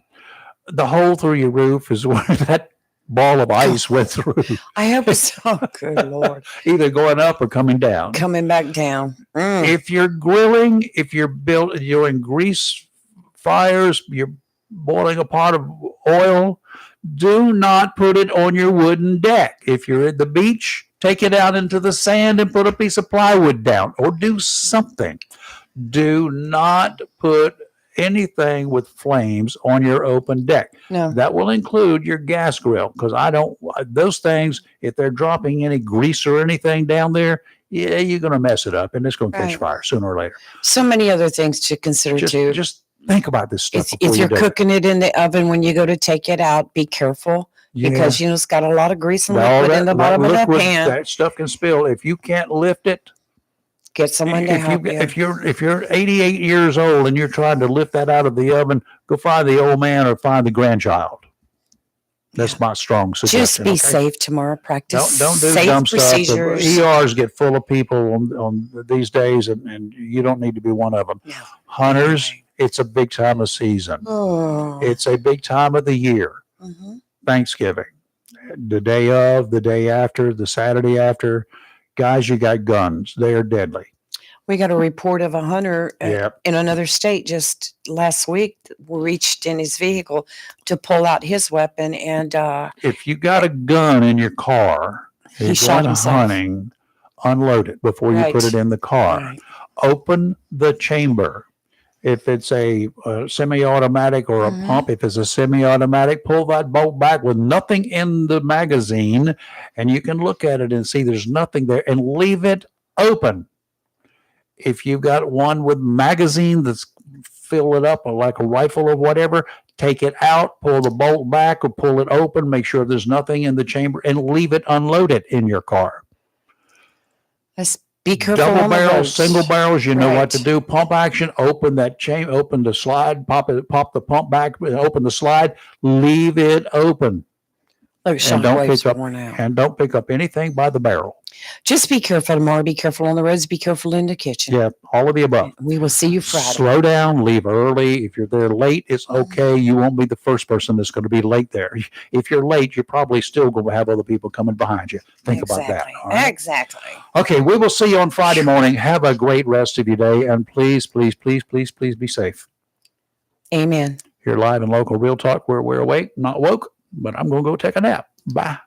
The hole through your roof is where that ball of ice went through, I hope it's, oh, good Lord. either going up or coming down. Coming back down. If you're grilling, if you're doing grease fires, you're boiling a pot of oil, do not put it on your wooden deck. If you're at the beach, take it out into the sand and put a piece of plywood down or do something. Do not put anything with flames on your open deck. No. That will include your gas grill, because those things, if they're dropping any grease or anything down there, yeah, you're going to mess it up and it's going to catch Right. fire sooner or later. So many other things to consider too. Just think about this stuff. If you're cooking it in the oven, when you go to take it out, be careful because it's got a lot of grease and liquid in the bottom of that pan. That stuff can spill. If you can't lift it, get someone to help you. If you're 88 years old and you're trying to lift that out of the oven, go find the old man or find the grandchild. That's my strong suggestion. Just be safe tomorrow. Practice don't do safe dumb procedures. stuff. ERs get full of people on these days, and you don't need to be one of them. No. Hunters, it's a big time of season. Oh. It's a big time of the year. Mm-hmm. Thanksgiving, the day of, the day after, the Saturday after. Guys, you got guns. They are deadly. We got a report of a hunter Yep. in another state just last week that reached in his vehicle to pull out his weapon, and If you got a gun in your car, He you're shot going himself. hunting, unload it before you put Right. it in the car. Right. Open the chamber. If it's a semi-automatic or a Mhm. pump, if it's a semi-automatic, pull that bolt back with nothing in the magazine, and you can look at it and see there's nothing there, and leave it open. If you've got one with magazine that's fill it up like a rifle or whatever, take it out, pull the bolt back or pull it open, make sure there's nothing in the chamber, and leave it unloaded in your car. let's be careful. Double on the barrels, roads. single barrels, you know what Right. to do. Pump action, open that chain, open the slide, pop the pump back, open the slide, leave it open. Those shock And don't waves pick are up worn out. and don't pick up anything by the barrel. Just be careful tomorrow. Be careful on the roads. Be careful in the kitchen. Yeah, all of the above. We will see you Friday. Slow down, leave early. If you're there late, it's Mm-hmm. okay. You won't be the first person that's going to be late there. If you're late, you're probably still going to have other people coming behind you. Think about that. All right? Exactly. Okay, we will see you on Friday morning. Have a great rest of your day, and please, please, please, please, please be safe. Amen. Here live and local Real Talk, where we're awake, not woke, but I'm going to go take a nap. Bye.